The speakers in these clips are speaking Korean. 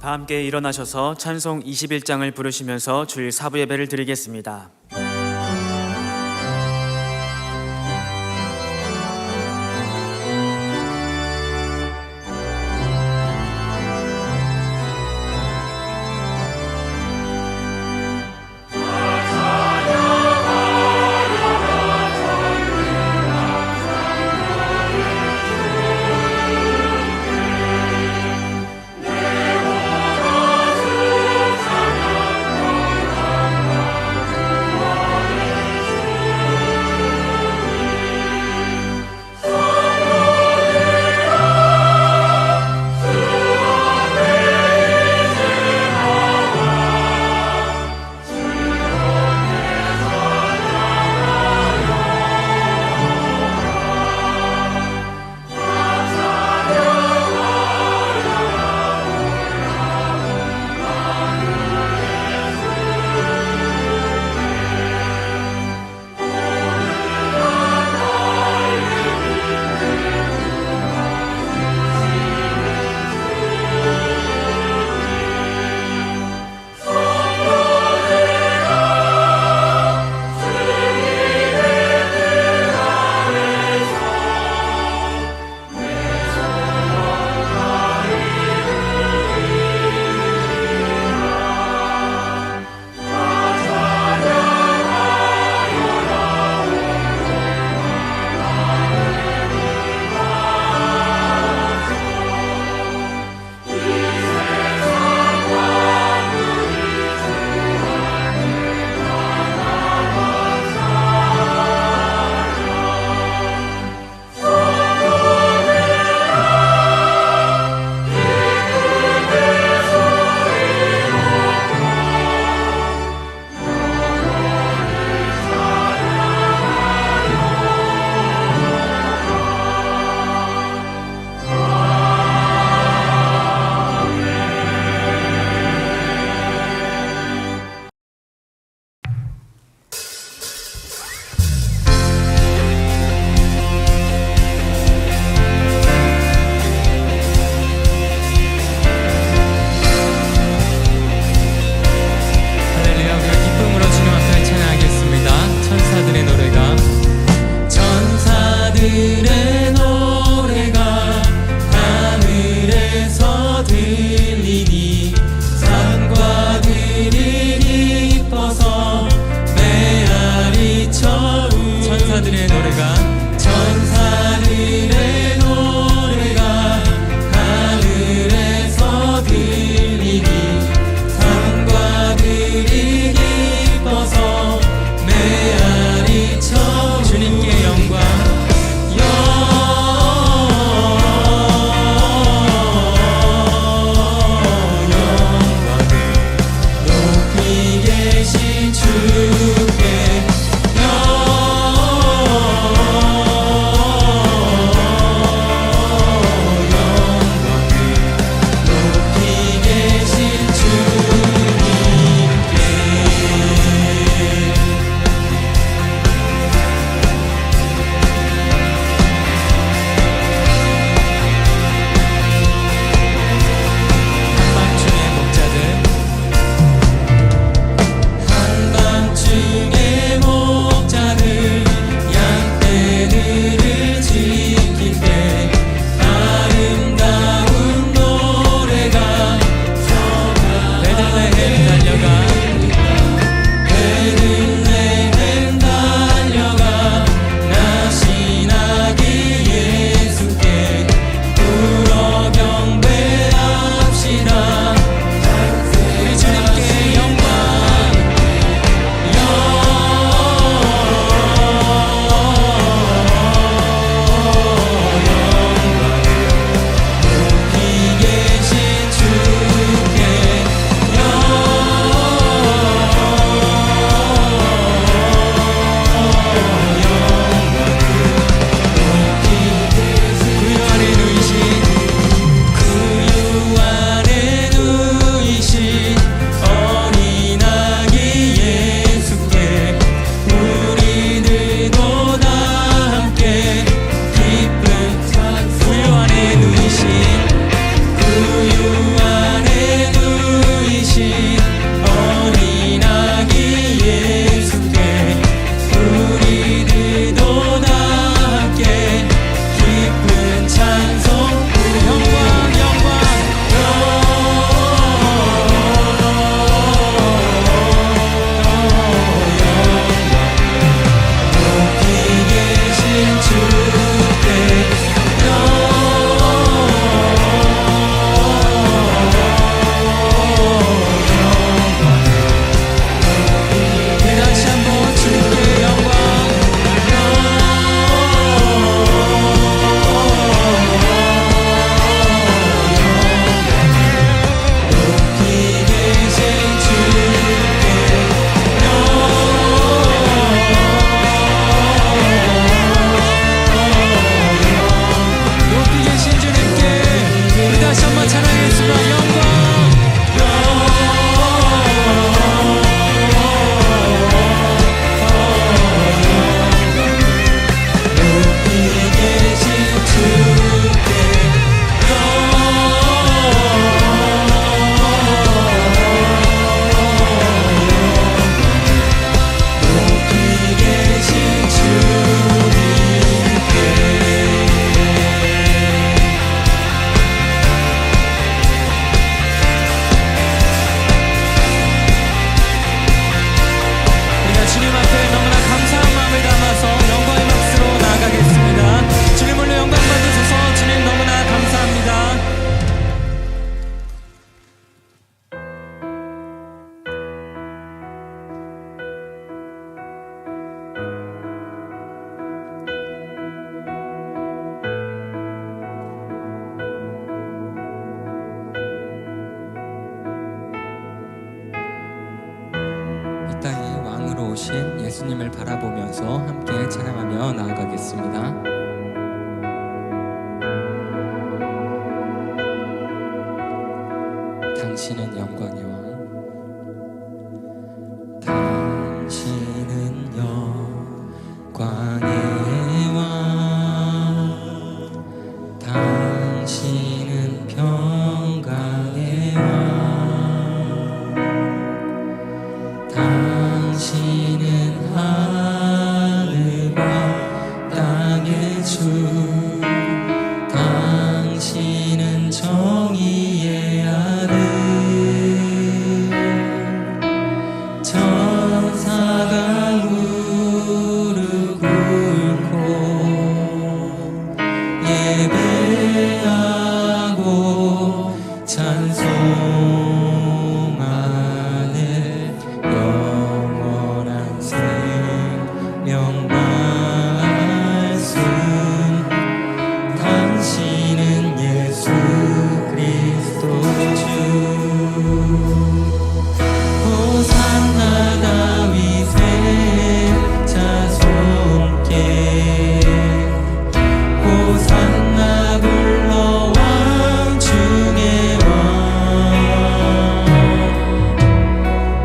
다 함께 일어나셔서 찬송 21장을 부르시면서 주일 사부 예배를 드리겠습니다. 오신 예수님을 바라보면서 함께 찬양하며 나아가겠습니다. 당신은 영광의 왕, 당신은 영광의 왕, 당신은 평강의 왕, 당신은 하늘과 땅의 주, 당신은 정의의 아들, 천사가 무릎 꿇고 예배하고 찬송하네. 영원한 생명 말씀, 당신은 예수 그리스도 주. 호산나 다윗의 자손께, 호산나 불러 왕 중의 왕,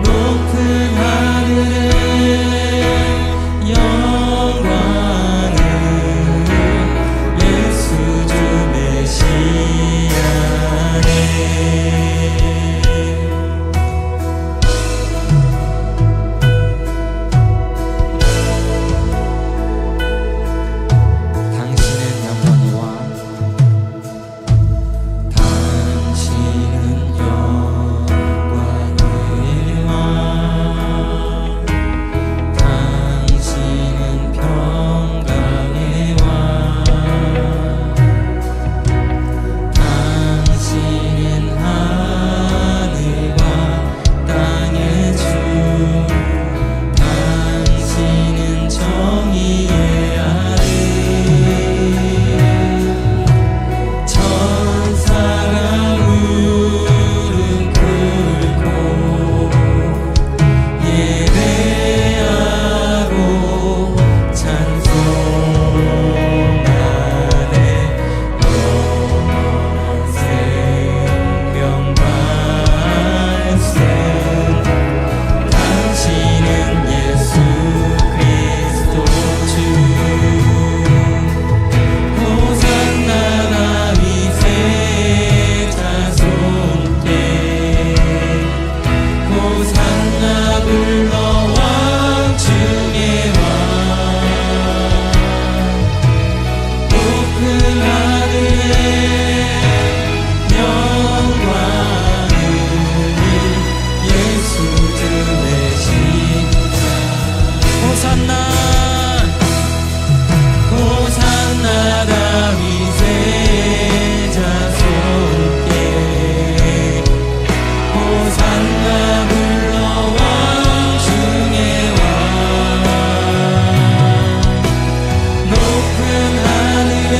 높은 하늘에 영광을 예수 주 메시아네. 당신은 영광의 왕, 당신은 영광의 왕, 당신은 평강의 왕, 당신은 하늘과 땅의 주, 당신은 정의의 아들, 천사가 무릎 꿇고 예배하고 찬송하네. 영원한 생명 말씀, 당신은 예수 그리스도 주. 호산나 다윗의 자손께, 호산나 불러 왕 중의 왕, 높은 하늘에 영광을 예수 주 메시아. 호산나, 호산나 다윗의 자손께, 호산나 불러 왕 중의 왕, 높은 하늘에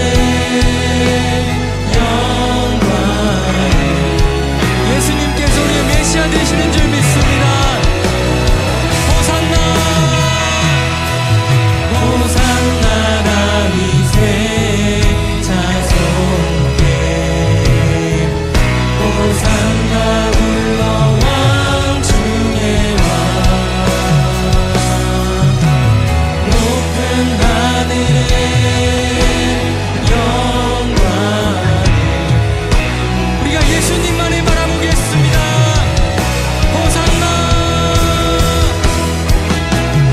영광을. 예수님께서 우리의 메시아 되시는 줄 믿습니다. 호산나, 호산나 다윗의 자손께, 호산나 불러 왕 중의 왕, 높은 하늘에 영광을. 우리가 예수님만을 바라보겠습니다. 호산나,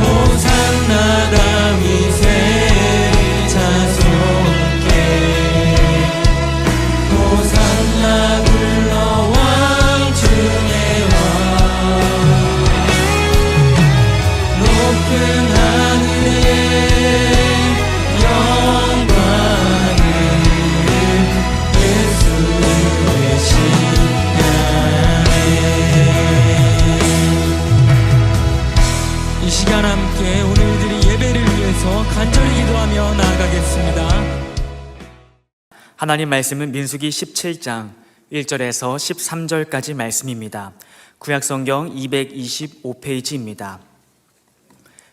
호산나 다윗의 자손께, 호산나 불러 왕 중의 왕, 높은 하늘에 영광을 예수 메시아네. 이 시간 함께 오늘 우리들이 예배를 위해서 간절히 기도하며 나아가겠습니다. 하나님 말씀은 민수기 17장 1절에서 13절까지 말씀입니다. 구약성경 225페이지입니다.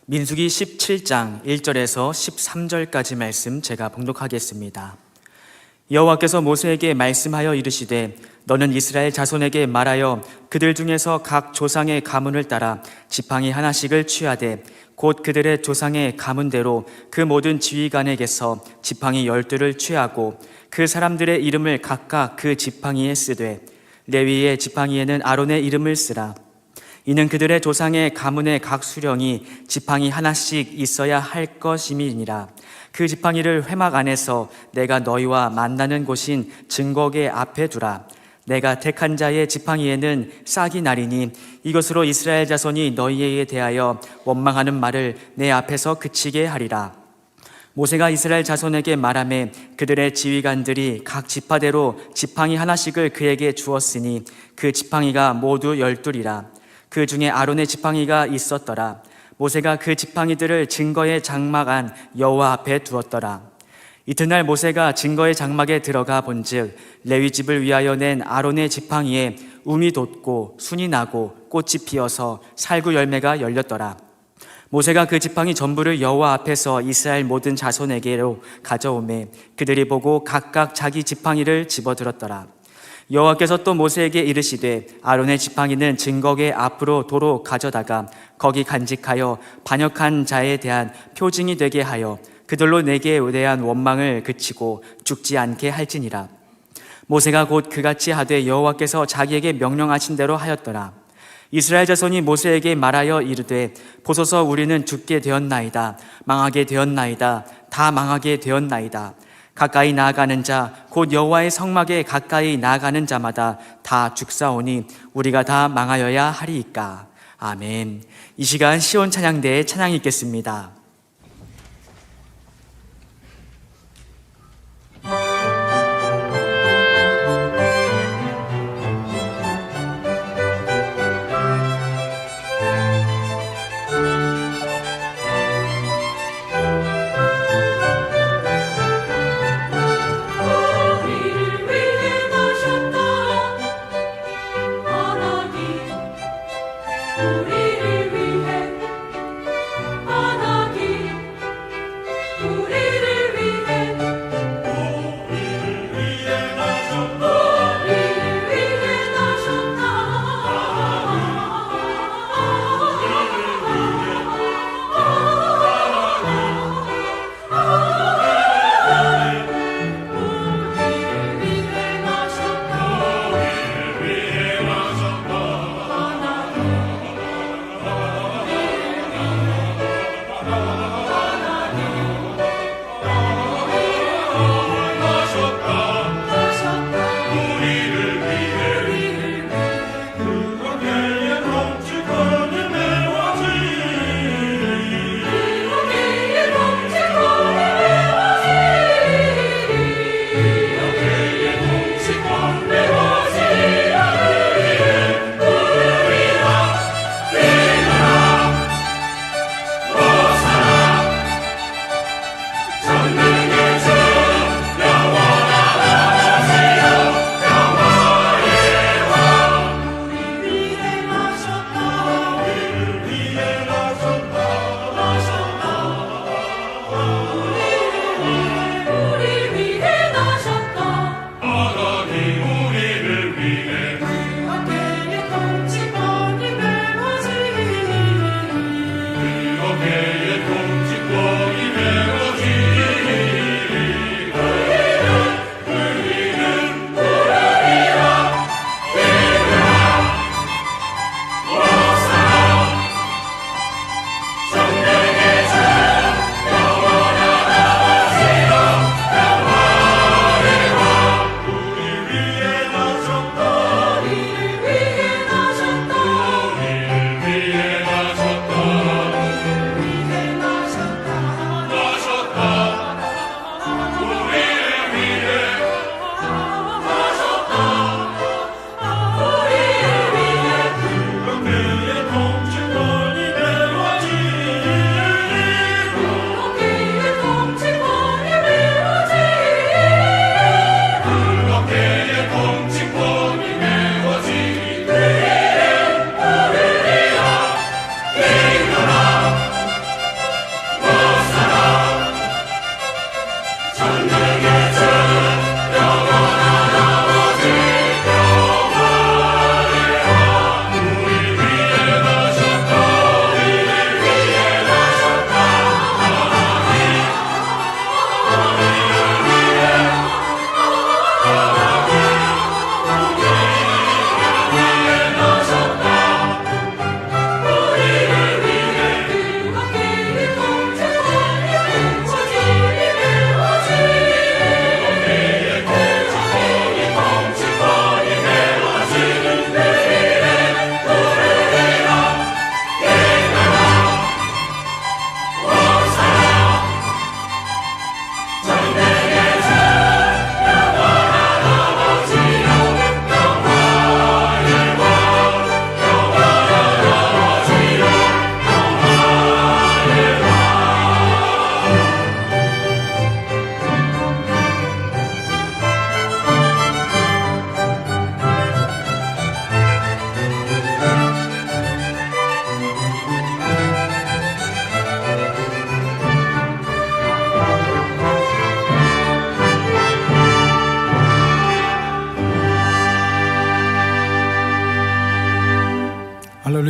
민수기 17장 1절에서 13절까지 말씀 제가 봉독하겠습니다. 여호와께서 모세에게 말씀하여 이르시되 너는 이스라엘 자손에게 말하여 그들 중에서 각 조상의 가문을 따라 지팡이 하나씩을 취하되 곧 그들의 조상의 가문대로 그 모든 지휘관에게서 지팡이 12를 취하고 그 사람들의 이름을 각각 그 지팡이에 쓰되 레위의 지팡이에는 아론의 이름을 쓰라. 이는 그들의 조상의 가문의 각 수령이 지팡이 하나씩 있어야 할 것임이니라. 그 지팡이를 회막 안에서 내가 너희와 만나는 곳인 증거계 앞에 두라. 내가 택한 자의 지팡이에는 싹이 나리니 이것으로 이스라엘 자손이 너희에 대하여 원망하는 말을 내 앞에서 그치게 하리라. 모세가 이스라엘 자손에게 말하매 그들의 지휘관들이 각 지파대로 지팡이 하나씩을 그에게 주었으니 그 지팡이가 모두 12이라. 그 중에 아론의 지팡이가 있었더라. 모세가 그 지팡이들을 증거의 장막 안 여호와 앞에 두었더라. 이튿날 모세가 증거의 장막에 들어가 본즉 레위 집을 위하여 낸 아론의 지팡이에 움이 돋고 순이 나고 꽃이 피어서 살구 열매가 열렸더라. 모세가 그 지팡이 전부를 여호와 앞에서 이스라엘 모든 자손에게로 가져오매 그들이 보고 각각 자기 지팡이를 집어들었더라. 여호와께서 또 모세에게 이르시되 아론의 지팡이는 증거계 앞으로 도로 가져다가 거기 간직하여 반역한 자에 대한 표징이 되게 하여 그들로 내게 대한 원망을 그치고 죽지 않게 할지니라. 모세가 곧 그같이 하되 여호와께서 자기에게 명령하신 대로 하였더라. 이스라엘 자손이 모세에게 말하여 이르되 보소서 우리는 죽게 되었나이다. 망하게 되었나이다. 다 망하게 되었나이다. 가까이 나아가는 자 곧 여호와의 성막에 가까이 나아가는 자마다 다 죽사오니 우리가 다 망하여야 하리이까. 아멘. 이 시간 시온 찬양대에 찬양이 있겠습니다. 우리를 위해 하나님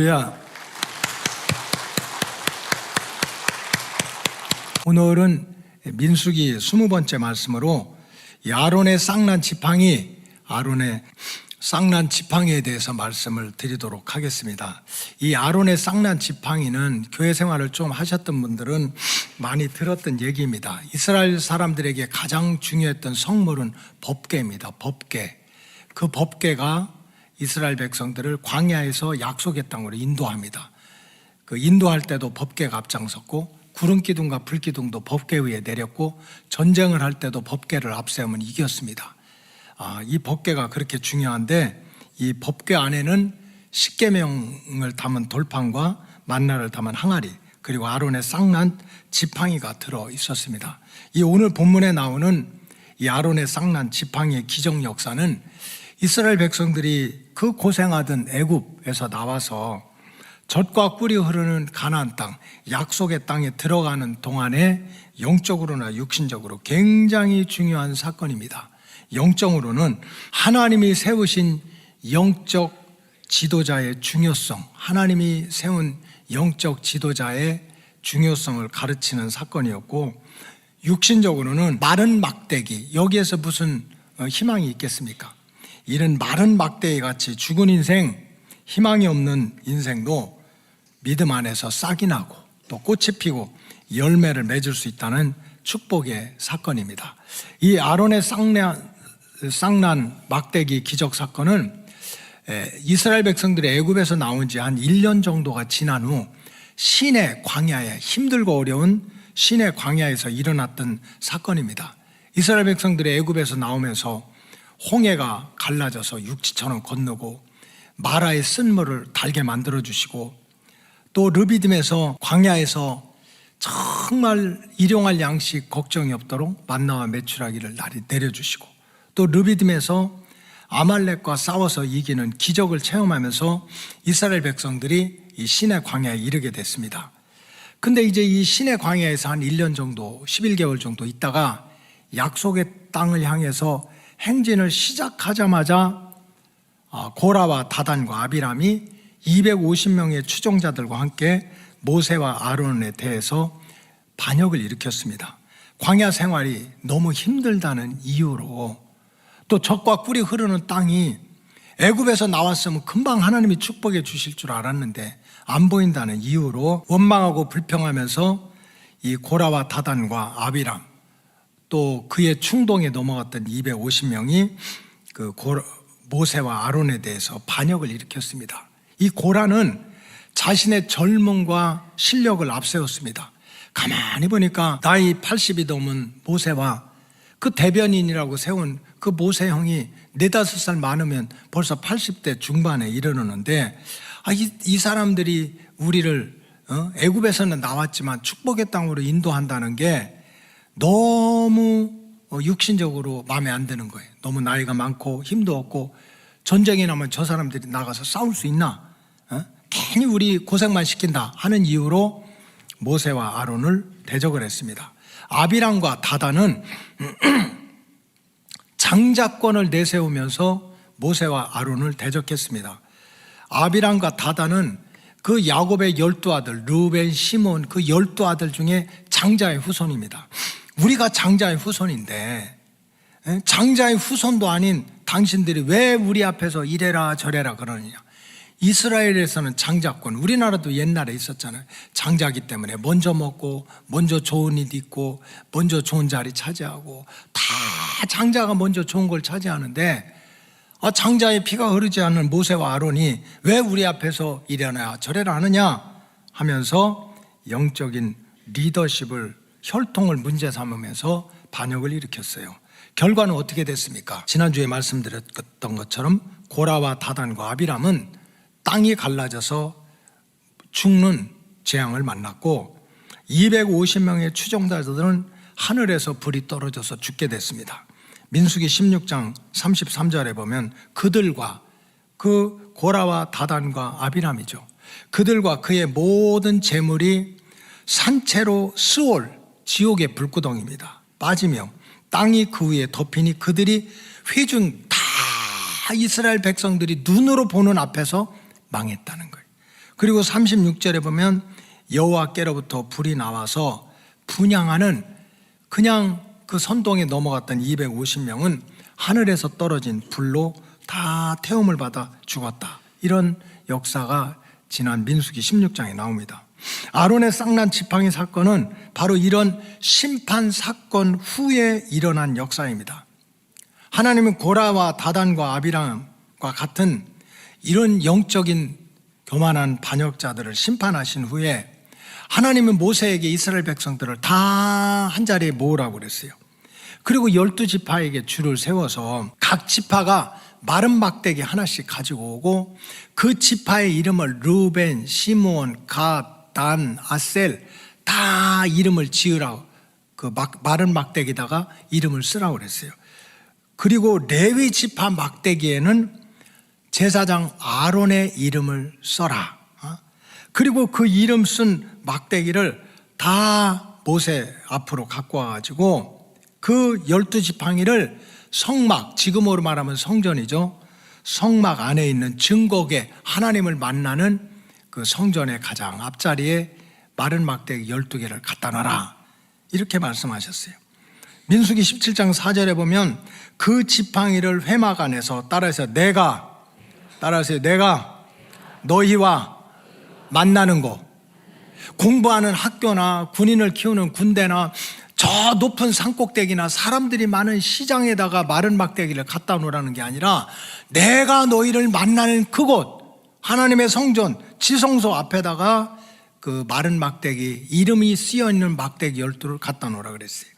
할렐루야. 오늘은 민수기 20번째 말씀으로 이 아론의 쌍난 지팡이, 아론의 쌍난 지팡이에 대해서 말씀을 드리도록 하겠습니다. 이 아론의 쌍난 지팡이는 교회 생활을 좀 하셨던 분들은 많이 들었던 얘기입니다. 이스라엘 사람들에게 가장 중요했던 성물은 법궤입니다. 법궤. 그 법궤가 이스라엘 백성들을 광야에서 약속의 땅으로 인도합니다. 그 인도할 때도 법궤가 앞장섰고, 구름기둥과 불기둥도 법궤 위에 내렸고, 전쟁을 할 때도 법궤를 앞세우면 이겼습니다. 이 법궤가 그렇게 중요한데, 이 법궤 안에는 십계명을 담은 돌판과 만나를 담은 항아리, 그리고 아론의 쌍난 지팡이가 들어 있었습니다. 이 오늘 본문에 나오는 이 아론의 쌍난 지팡이의 기적 역사는 이스라엘 백성들이 그 고생하던 애굽에서 나와서 젖과 꿀이 흐르는 가나안 땅, 약속의 땅에 들어가는 동안에 영적으로나 육신적으로 굉장히 중요한 사건입니다. 영적으로는 하나님이 세우신 영적 지도자의 중요성, 하나님이 세운 영적 지도자의 중요성을 가르치는 사건이었고, 육신적으로는 마른 막대기, 여기에서 무슨 희망이 있겠습니까? 이런 마른 막대기 같이 죽은 인생, 희망이 없는 인생도 믿음 안에서 싹이 나고 또 꽃이 피고 열매를 맺을 수 있다는 축복의 사건입니다. 이 아론의 쌍난 막대기 기적 사건은 이스라엘 백성들이 애굽에서 나온 지 한 1년 정도가 지난 후 시내 광야에, 힘들고 어려운 시내 광야에서 일어났던 사건입니다. 이스라엘 백성들이 애굽에서 나오면서 홍해가 갈라져서 육지처럼 건너고, 마라의 쓴물을 달게 만들어주시고, 또 르비딤에서 광야에서 정말 일용할 양식 걱정이 없도록 만나와 메추라기를 내려주시고, 또 르비딤에서 아말렉과 싸워서 이기는 기적을 체험하면서 이스라엘 백성들이 이 시내 광야에 이르게 됐습니다. 근데 이제 이 시내 광야에서 한 1년 정도, 11개월 정도 있다가 약속의 땅을 향해서 행진을 시작하자마자 고라와 다단과 아비람이 250명의 추종자들과 함께 모세와 아론에 대해서 반역을 일으켰습니다. 광야 생활이 너무 힘들다는 이유로, 또 젖과 꿀이 흐르는 땅이 애굽에서 나왔으면 금방 하나님이 축복해 주실 줄 알았는데 안 보인다는 이유로 원망하고 불평하면서 이 고라와 다단과 아비람, 또 그의 충동에 넘어갔던 250명이 그 모세와 아론에 대해서 반역을 일으켰습니다. 이 고라는 자신의 젊음과 실력을 앞세웠습니다. 가만히 보니까 나이 80이 넘은 모세와 그 대변인이라고 세운 그 모세 형이 4-5살 많으면 벌써 80대 중반에 이르렀는데, 이 사람들이 우리를 애굽에서는 나왔지만 축복의 땅으로 인도한다는 게 너무 육신적으로 마음에 안 드는 거예요. 너무 나이가 많고 힘도 없고, 전쟁이 나면 저 사람들이 나가서 싸울 수 있나? 괜히 우리 고생만 시킨다 하는 이유로 모세와 아론을 대적을 했습니다. 아비람과 다단은 장자권을 내세우면서 모세와 아론을 대적했습니다. 아비람과 다단은 그 야곱의 12아들 르우벤, 시몬, 그 12아들 중에 장자의 후손입니다. 우리가 장자의 후손인데 장자의 후손도 아닌 당신들이 왜 우리 앞에서 이래라 저래라 그러느냐. 이스라엘에서는 장자권, 우리나라도 옛날에 있었잖아요. 장자기 때문에 먼저 먹고 먼저 좋은 일 있고 먼저 좋은 자리 차지하고, 다 장자가 먼저 좋은 걸 차지하는데 장자의 피가 흐르지 않는 모세와 아론이 왜 우리 앞에서 이래라 저래라 하느냐 하면서 영적인 리더십을, 혈통을 문제 삼으면서 반역을 일으켰어요. 결과는 어떻게 됐습니까? 지난주에 말씀드렸던 것처럼 고라와 다단과 아비람은 땅이 갈라져서 죽는 재앙을 만났고, 250명의 추종자들은 하늘에서 불이 떨어져서 죽게 됐습니다. 민수기 16장 33절에 보면 그들과, 그 고라와 다단과 아비람이죠, 그들과 그의 모든 재물이 산채로 스올, 지옥의 불구덩입니다. 빠지며 땅이 그 위에 덮이니 그들이 회중 다 이스라엘 백성들이 눈으로 보는 앞에서 망했다는 거예요. 그리고 36절에 보면 여호와께로부터 불이 나와서 분향하는, 그냥 그 선동에 넘어갔던 250명은 하늘에서 떨어진 불로 다 태움을 받아 죽었다. 이런 역사가 지난 민수기 16장에 나옵니다. 아론의 쌍난 지팡이 사건은 바로 이런 심판 사건 후에 일어난 역사입니다. 하나님은 고라와 다단과 아비람과 같은 이런 영적인 교만한 반역자들을 심판하신 후에 하나님은 모세에게 이스라엘 백성들을 다 한 자리에 모으라고 그랬어요. 그리고 12지파에게 줄을 세워서 각 지파가 마른 막대기 하나씩 가지고 오고 그 지파의 이름을 르벤, 시므온, 갓, 단, 아셀 다 이름을 지으라고, 그 마른 막대기다가 이름을 쓰라고 그랬어요. 그리고 레위 지파 막대기에는 제사장 아론의 이름을 써라. 그리고 그 이름 쓴 막대기를 다 모세 앞으로 갖고 와가지고 그 12지팡이를 성막, 지금으로 말하면 성전이죠. 성막 안에 있는 증거계, 하나님을 만나는 그 성전의 가장 앞자리에 마른 막대기 12개를 갖다 놔라. 이렇게 말씀하셨어요. 민수기 17장 4절에 보면 그 지팡이를 회막 안에서 따라서 내가 너희와 만나는 곳, 공부하는 학교나 군인을 키우는 군대나 저 높은 산꼭대기나 사람들이 많은 시장에다가 마른 막대기를 갖다 놓으라는 게 아니라 내가 너희를 만나는 그곳, 하나님의 성전, 지성소 앞에다가 그 마른 막대기, 이름이 쓰여있는 막대기 12를 갖다 놓으라 그랬어요.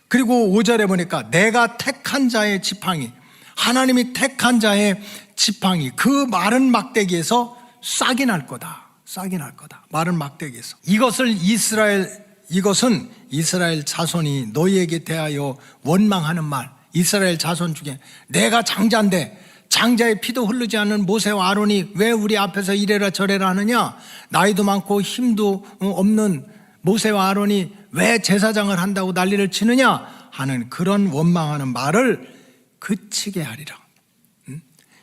그리고 5절에 보니까 내가 택한 자의 지팡이, 하나님이 택한 자의 지팡이, 그 마른 막대기에서 싹이 날 거다. 싹이 날 거다. 마른 막대기에서. 이것은 이스라엘 자손이 너희에게 대하여 원망하는 말. 이스라엘 자손 중에 내가 장자인데 장자의 피도 흐르지 않는 모세와 아론이 왜 우리 앞에서 이래라 저래라 하느냐? 나이도 많고 힘도 없는 모세와 아론이 왜 제사장을 한다고 난리를 치느냐? 하는 그런 원망하는 말을 그치게 하리라.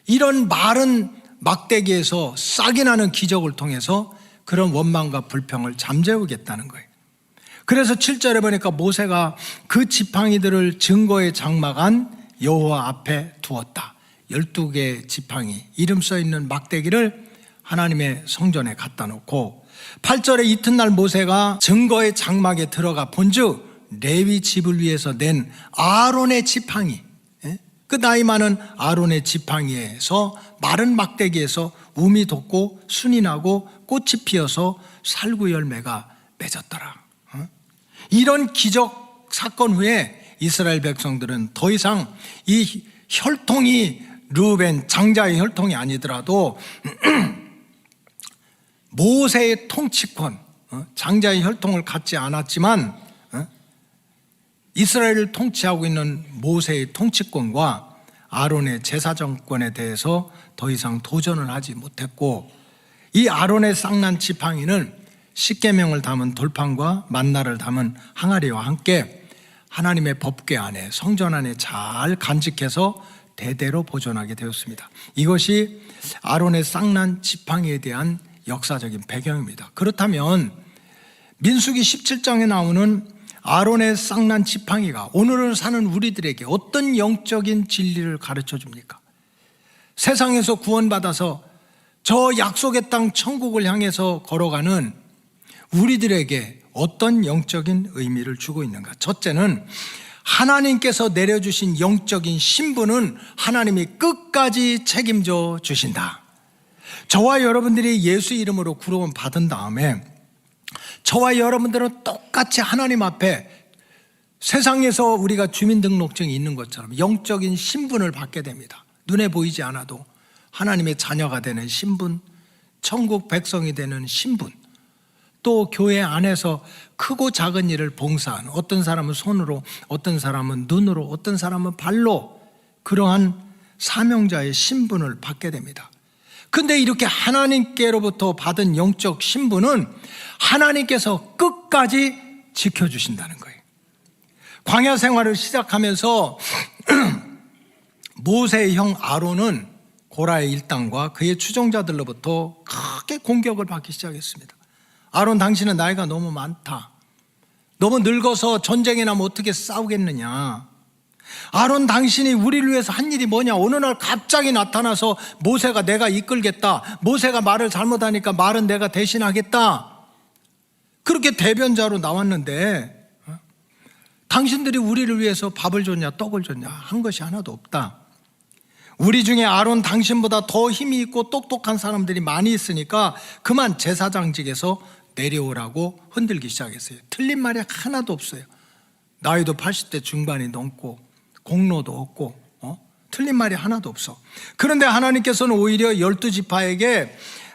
이런 마른 막대기에서 싹이 나는 기적을 통해서 그런 원망과 불평을 잠재우겠다는 거예요. 그래서 7절에 보니까 모세가 그 지팡이들을 증거의 장막 안 여호와 앞에 두었다. 12개의 지팡이, 이름 써있는 막대기를 하나님의 성전에 갖다 놓고 8절에 이튿날 모세가 증거의 장막에 들어가 본즉 레위 집을 위해서 낸 아론의 지팡이, 그 나이 많은 아론의 지팡이에서 마른 막대기에서 움이 돋고 순이 나고 꽃이 피어서 살구 열매가 맺었더라. 이런 기적 사건 후에 이스라엘 백성들은 더 이상 이 혈통이 르벤 장자의 혈통이 아니더라도 모세의 통치권, 장자의 혈통을 갖지 않았지만 이스라엘을 통치하고 있는 모세의 통치권과 아론의 제사정권에 대해서 더 이상 도전을 하지 못했고, 이 아론의 쌍난 지팡이는 십계명을 담은 돌판과 만나를 담은 항아리와 함께 하나님의 법궤 안에, 성전 안에 잘 간직해서 대대로 보존하게 되었습니다. 이것이 아론의 쌍난 지팡이에 대한 역사적인 배경입니다. 그렇다면 민수기 17장에 나오는 아론의 쌍난 지팡이가 오늘을 사는 우리들에게 어떤 영적인 진리를 가르쳐 줍니까? 세상에서 구원받아서 저 약속의 땅 천국을 향해서 걸어가는 우리들에게 어떤 영적인 의미를 주고 있는가? 첫째는 하나님께서 내려주신 영적인 신분은 하나님이 끝까지 책임져 주신다. 저와 여러분들이 예수 이름으로 구원 받은 다음에 저와 여러분들은 똑같이 하나님 앞에 세상에서 우리가 주민등록증이 있는 것처럼 영적인 신분을 받게 됩니다. 눈에 보이지 않아도 하나님의 자녀가 되는 신분, 천국 백성이 되는 신분, 또 교회 안에서 크고 작은 일을 봉사하는, 어떤 사람은 손으로, 어떤 사람은 눈으로, 어떤 사람은 발로, 그러한 사명자의 신분을 받게 됩니다. 근데 이렇게 하나님께로부터 받은 영적 신분은 하나님께서 끝까지 지켜주신다는 거예요. 광야 생활을 시작하면서 모세의 형 아론은 고라의 일당과 그의 추종자들로부터 크게 공격을 받기 시작했습니다. 아론, 당신은 나이가 너무 많다. 너무 늙어서 전쟁에 나면 어떻게 싸우겠느냐. 아론, 당신이 우리를 위해서 한 일이 뭐냐. 어느 날 갑자기 나타나서 모세가 내가 이끌겠다. 모세가 말을 잘못하니까 말은 내가 대신하겠다. 그렇게 대변자로 나왔는데 당신들이 우리를 위해서 밥을 줬냐 떡을 줬냐 한 것이 하나도 없다. 우리 중에 아론, 당신보다 더 힘이 있고 똑똑한 사람들이 많이 있으니까 그만 제사장직에서 내려오라고 흔들기 시작했어요. 틀린 말이 하나도 없어요. 나이도 80대 중반이 넘고 공로도 없고 틀린 말이 하나도 없어. 그런데 하나님께서는 오히려 12지파에게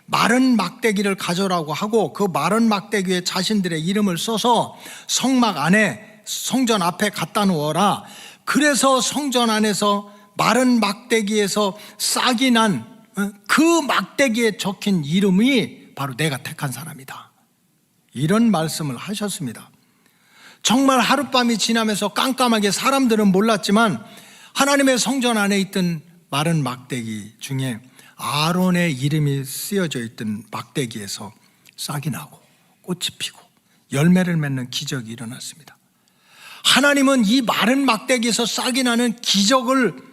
마른 막대기를 가져라고 하고 그 마른 막대기 위에 자신들의 이름을 써서 성막 안에 성전 앞에 갖다 놓어라. 그래서 성전 안에서 마른 막대기에서 싹이 난 그 막대기에 적힌 이름이 바로 내가 택한 사람이다. 이런 말씀을 하셨습니다. 정말 하룻밤이 지나면서 깜깜하게 사람들은 몰랐지만 하나님의 성전 안에 있던 마른 막대기 중에 아론의 이름이 쓰여져 있던 막대기에서 싹이 나고 꽃이 피고 열매를 맺는 기적이 일어났습니다. 하나님은 이 마른 막대기에서 싹이 나는 기적을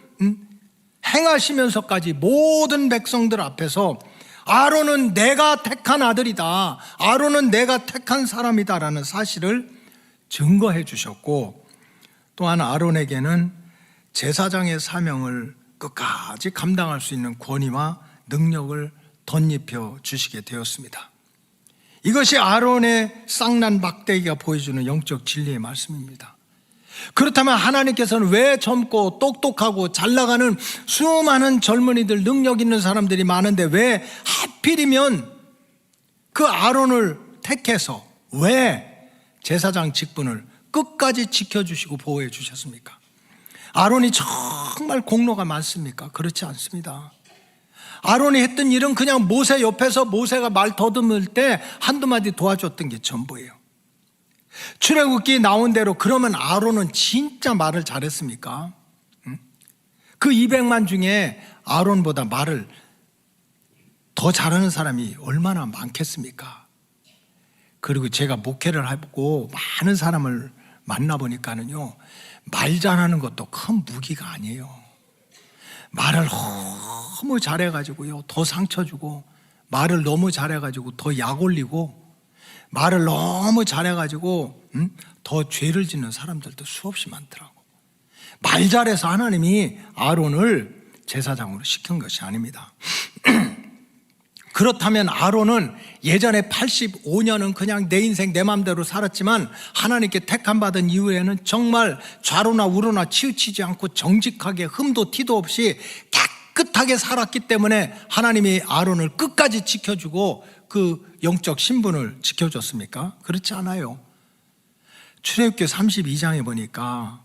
행하시면서까지 모든 백성들 앞에서 아론은 내가 택한 아들이다, 아론은 내가 택한 사람이다라는 사실을 증거해 주셨고, 또한 아론에게는 제사장의 사명을 끝까지 감당할 수 있는 권위와 능력을 덧입혀 주시게 되었습니다. 이것이 아론의 쌍난 막대기가 보여주는 영적 진리의 말씀입니다. 그렇다면 하나님께서는 왜 젊고 똑똑하고 잘나가는 수많은 젊은이들, 능력 있는 사람들이 많은데 왜 하필이면 그 아론을 택해서 왜 제사장 직분을 끝까지 지켜주시고 보호해 주셨습니까? 아론이 정말 공로가 많습니까? 그렇지 않습니다. 아론이 했던 일은 그냥 모세 옆에서 모세가 말 더듬을 때 한두 마디 도와줬던 게 전부예요. 출애굽기 나온 대로 그러면 아론은 진짜 말을 잘했습니까? 그 200만 중에 아론보다 말을 더 잘하는 사람이 얼마나 많겠습니까? 그리고 제가 목회를 하고 많은 사람을 만나보니까는요, 말 잘하는 것도 큰 무기가 아니에요. 말을 너무 잘해가지고요, 더 상처 주고, 말을 너무 잘해가지고 더 약 올리고, 말을 너무 잘해가지고 더 죄를 짓는 사람들도 수없이 많더라고. 말 잘해서 하나님이 아론을 제사장으로 시킨 것이 아닙니다. 그렇다면 아론은 예전에 85년은 그냥 내 인생 내 마음대로 살았지만 하나님께 택함 받은 이후에는 정말 좌로나 우로나 치우치지 않고 정직하게 흠도 티도 없이 깨끗하게 살았기 때문에 하나님이 아론을 끝까지 지켜주고 그 영적 신분을 지켜줬습니까? 그렇지 않아요. 출애굽기 32장에 보니까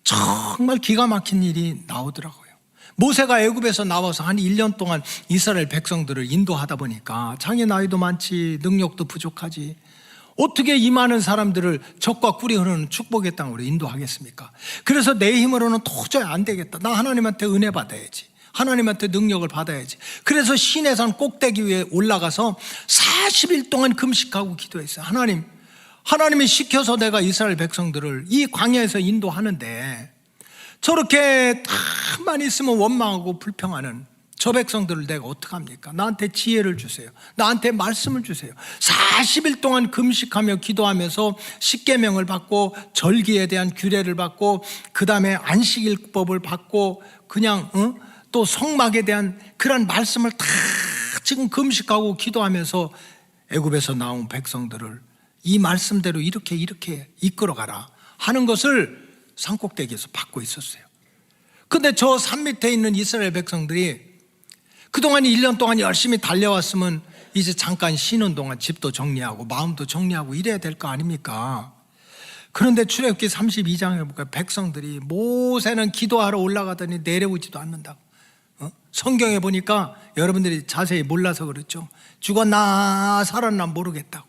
정말 기가 막힌 일이 나오더라고요. 모세가 애굽에서 나와서 한 1년 동안 이스라엘 백성들을 인도하다 보니까 자기 나이도 많지 능력도 부족하지 어떻게 이 많은 사람들을 젖과 꿀이 흐르는 축복의 땅으로 인도하겠습니까? 그래서 내 힘으로는 도저히 안 되겠다. 나 하나님한테 은혜 받아야지. 하나님한테 능력을 받아야지. 그래서 시내산 꼭대기 위에 올라가서 40일 동안 금식하고 기도했어요. 하나님이 시켜서 내가 이스라엘 백성들을 이 광야에서 인도하는데 저렇게 다만 있으면 원망하고 불평하는 저 백성들을 내가 어떡합니까? 나한테 지혜를 주세요. 나한테 말씀을 주세요. 40일 동안 금식하며 기도하면서 십계명을 받고 절기에 대한 규례를 받고 그 다음에 안식일법을 받고 그냥 또 성막에 대한 그런 말씀을 다 지금 금식하고 기도하면서 애굽에서 나온 백성들을 이 말씀대로 이렇게 이끌어가라 하는 것을 산꼭대기에서 받고 있었어요. 근데 저 산 밑에 있는 이스라엘 백성들이 그동안 1년 동안 열심히 달려왔으면 이제 잠깐 쉬는 동안 집도 정리하고 마음도 정리하고 이래야 될 거 아닙니까? 그런데 출애굽기 32장에 보니까 백성들이 모세는 기도하러 올라가더니 내려오지도 않는다고. 성경에 보니까 여러분들이 자세히 몰라서 그렇죠. 죽었나 살았나 모르겠다고.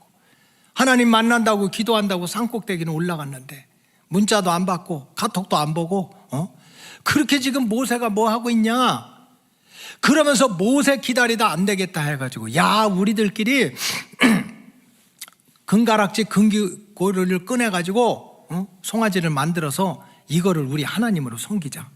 하나님 만난다고 기도한다고 산꼭대기는 올라갔는데 문자도 안 받고 카톡도 안 보고 그렇게 지금 모세가 뭐 하고 있냐? 그러면서 모세 기다리다 안 되겠다 해가지고 야 우리들끼리 금가락지 금기고리를 꺼내가지고 송아지를 만들어서 이거를 우리 하나님으로 섬기자.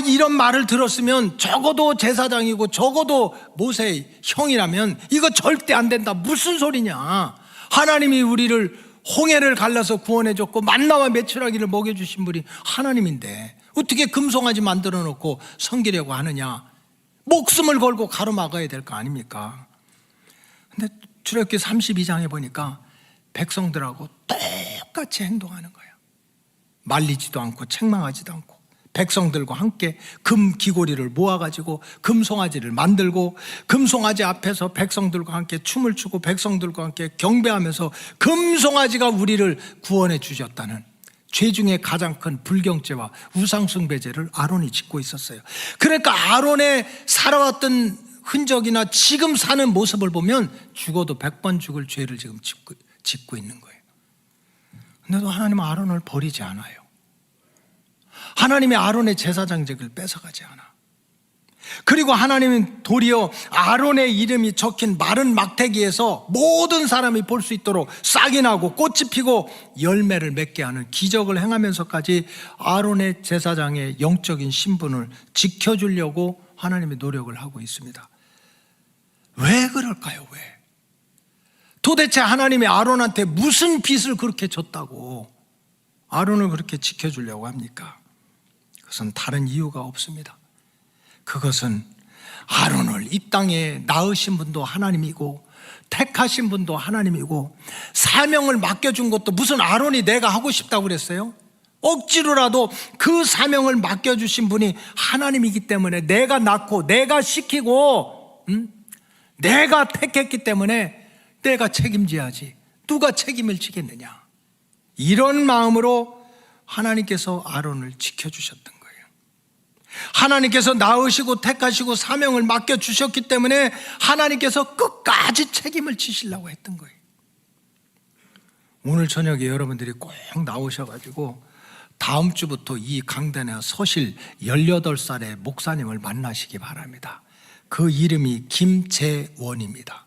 이런 말을 들었으면 적어도 제사장이고 적어도 모세의 형이라면 이거 절대 안 된다. 무슨 소리냐. 하나님이 우리를 홍해를 갈라서 구원해줬고 만나와 메추라기를 먹여주신 분이 하나님인데 어떻게 금송아지 만들어 놓고 섬기려고 하느냐. 목숨을 걸고 가로막아야 될 거 아닙니까? 근데 출애굽기 32장에 보니까 백성들하고 똑같이 행동하는 거예요. 말리지도 않고 책망하지도 않고 백성들과 함께 금 귀고리를 모아가지고 금송아지를 만들고 금송아지 앞에서 백성들과 함께 춤을 추고 백성들과 함께 경배하면서 금송아지가 우리를 구원해 주셨다는 죄 중에 가장 큰 불경죄와 우상숭배죄를 아론이 짓고 있었어요. 그러니까 아론의 살아왔던 흔적이나 지금 사는 모습을 보면 죽어도 100번 죽을 죄를 지금 짓고 있는 거예요. 근데도 하나님은 아론을 버리지 않아요. 하나님이 아론의 제사장직을 뺏어가지 않아. 그리고 하나님은 도리어 아론의 이름이 적힌 마른 막대기에서 모든 사람이 볼 수 있도록 싹이 나고 꽃이 피고 열매를 맺게 하는 기적을 행하면서까지 아론의 제사장의 영적인 신분을 지켜주려고 하나님이 노력을 하고 있습니다. 왜 그럴까요? 왜? 도대체 하나님이 아론한테 무슨 빚을 그렇게 줬다고 아론을 그렇게 지켜주려고 합니까? 그것은 다른 이유가 없습니다. 그것은 아론을 이 땅에 낳으신 분도 하나님이고 택하신 분도 하나님이고 사명을 맡겨준 것도 무슨 아론이 내가 하고 싶다고 그랬어요? 억지로라도 그 사명을 맡겨주신 분이 하나님이기 때문에 내가 낳고 내가 시키고 내가 택했기 때문에 내가 책임져야지. 누가 책임을 지겠느냐. 이런 마음으로 하나님께서 아론을 지켜주셨던 거예요. 하나님께서 낳으시고 택하시고 사명을 맡겨주셨기 때문에 하나님께서 끝까지 책임을 지시려고 했던 거예요. 오늘 저녁에 여러분들이 꼭 나오셔가지고 다음 주부터 이 강단에 서실 18살의 목사님을 만나시기 바랍니다. 그 이름이 김재원입니다.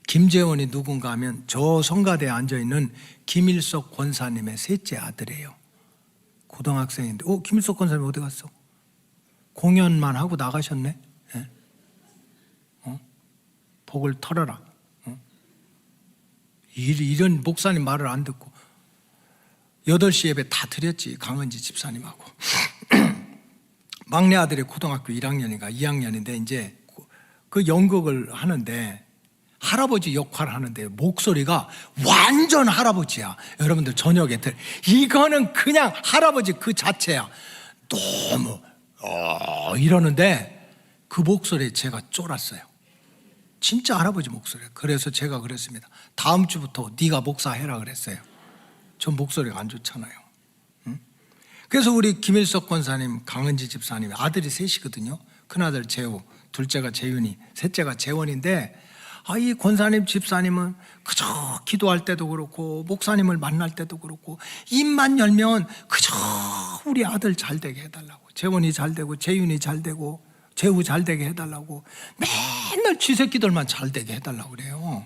김재원이 누군가 하면 저 성가대에 앉아있는 김일석 권사님의 셋째 아들이에요. 고등학생인데 김일석 권사님 어디 갔어? 공연만 하고 나가셨네? 네? 복을 털어라. 이런 목사님 말을 안 듣고 8시 예배 다 드렸지. 강은지 집사님하고 막내 아들이 고등학교 1학년인가 2학년인데 이제 그 연극을 하는데 할아버지 역할을 하는데 목소리가 완전 할아버지야. 여러분들 저녁에 이거는 그냥 할아버지 그 자체야. 너무 이러는데 그 목소리에 제가 쫄았어요. 진짜 할아버지 목소리야. 그래서 제가 그랬습니다. 다음 주부터 네가 목사해라 그랬어요. 저 목소리가 안 좋잖아요. 그래서 우리 김일석 권사님, 강은지 집사님 아들이 셋이거든요. 큰아들 재우, 둘째가 재윤이, 셋째가 재원인데 이 권사님 집사님은 그저 기도할 때도 그렇고 목사님을 만날 때도 그렇고 입만 열면 그저 우리 아들 잘 되게 해달라고, 재원이 잘 되고 재윤이 잘 되고 재우 잘 되게 해달라고 맨날 쥐새끼들만 잘 되게 해달라고 그래요.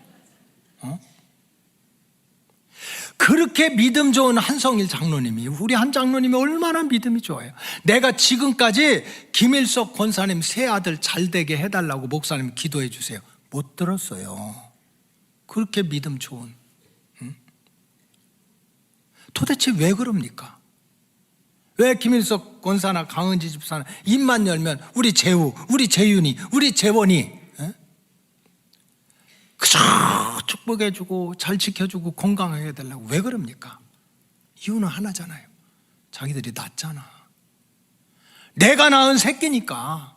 그렇게 믿음 좋은 한성일 장로님이, 우리 한 장로님이 얼마나 믿음이 좋아요. 내가 지금까지 김일석 권사님 세 아들 잘 되게 해달라고 목사님 기도해 주세요. 못 들었어요. 그렇게 믿음 좋은. 도대체 왜 그럽니까? 왜 김일석 권사나 강은지 집사나 입만 열면 우리 재우, 우리 재윤이, 우리 재원이 그저 축복해주고 잘 지켜주고 건강하게 해달라고 왜 그럽니까? 이유는 하나잖아요. 자기들이 낳잖아. 내가 낳은 새끼니까.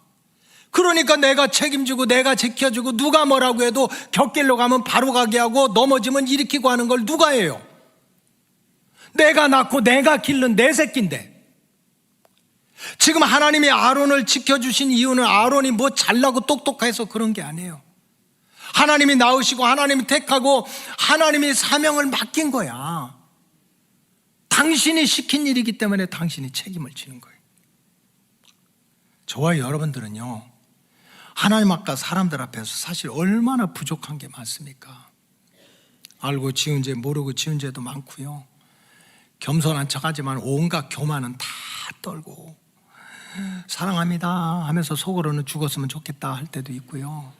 그러니까 내가 책임지고 내가 지켜주고 누가 뭐라고 해도 곁길로 가면 바로 가게 하고 넘어지면 일으키고 하는 걸 누가 해요? 내가 낳고 내가 기른 내 새끼인데. 지금 하나님이 아론을 지켜주신 이유는 아론이 뭐 잘나고 똑똑해서 그런 게 아니에요. 하나님이 낳으시고 하나님이 택하고 하나님이 사명을 맡긴 거야. 당신이 시킨 일이기 때문에 당신이 책임을 지는 거예요. 저와 여러분들은요, 하나님 앞과 사람들 앞에서 사실 얼마나 부족한 게 많습니까? 알고 지은 죄 모르고 지은 죄도 많고요, 겸손한 척하지만 온갖 교만은 다 떨고, 사랑합니다 하면서 속으로는 죽었으면 좋겠다 할 때도 있고요.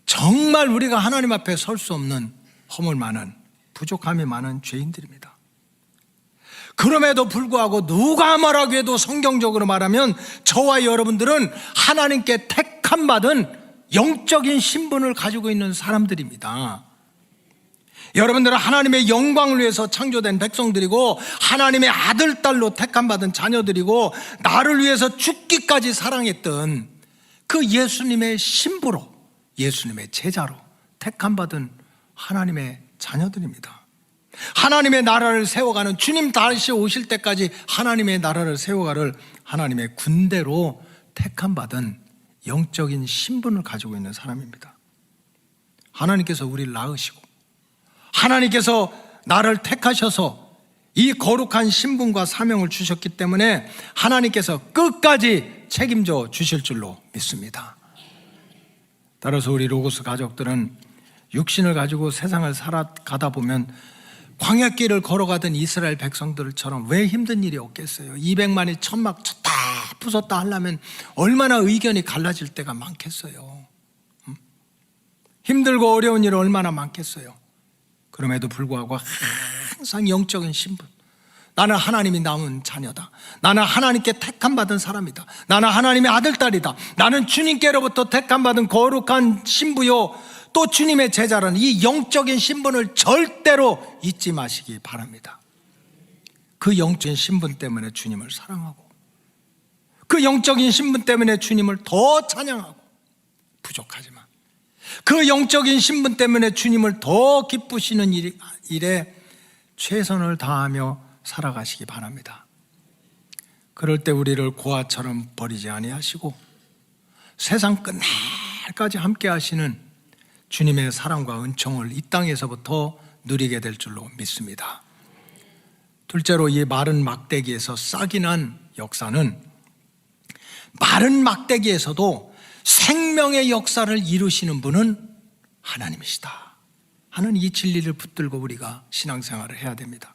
정말 우리가 하나님 앞에 설 수 없는 허물 많은, 부족함이 많은 죄인들입니다. 그럼에도 불구하고 누가 말하고 해도 성경적으로 말하면 저와 여러분들은 하나님께 택함 받은 영적인 신분을 가지고 있는 사람들입니다. 여러분들은 하나님의 영광을 위해서 창조된 백성들이고, 하나님의 아들, 딸로 택함 받은 자녀들이고, 나를 위해서 죽기까지 사랑했던 그 예수님의 신부로, 예수님의 제자로 택함 받은 하나님의 자녀들입니다. 하나님의 나라를 세워가는, 주님 다시 오실 때까지 하나님의 나라를 세워가를 하나님의 군대로 택함 받은 영적인 신분을 가지고 있는 사람입니다. 하나님께서 우리를 낳으시고, 하나님께서 나를 택하셔서 이 거룩한 신분과 사명을 주셨기 때문에 하나님께서 끝까지 책임져 주실 줄로 믿습니다. 따라서 우리 로고스 가족들은 육신을 가지고 세상을 살아가다 보면 광야길을 걸어가던 이스라엘 백성들처럼 왜 힘든 일이 없겠어요? 200만이 천막 쳤다 부쉈다 하려면 얼마나 의견이 갈라질 때가 많겠어요. 힘들고 어려운 일이 얼마나 많겠어요. 그럼에도 불구하고 항상 영적인 신분, 나는 하나님이 낳은 자녀다, 나는 하나님께 택함 받은 사람이다, 나는 하나님의 아들, 딸이다, 나는 주님께로부터 택함 받은 거룩한 신부요, 또 주님의 제자라는 이 영적인 신분을 절대로 잊지 마시기 바랍니다. 그 영적인 신분 때문에 주님을 사랑하고, 그 영적인 신분 때문에 주님을 더 찬양하고, 부족하지만 그 영적인 신분 때문에 주님을 더 기쁘시는 일에 최선을 다하며 살아가시기 바랍니다. 그럴 때 우리를 고아처럼 버리지 아니하시고 세상 끝날까지 함께 하시는 주님의 사랑과 은총을 이 땅에서부터 누리게 될 줄로 믿습니다. 둘째로, 이 마른 막대기에서 싹이 난 역사는 마른 막대기에서도 생명의 역사를 이루시는 분은 하나님이시다 하는 이 진리를 붙들고 우리가 신앙생활을 해야 됩니다.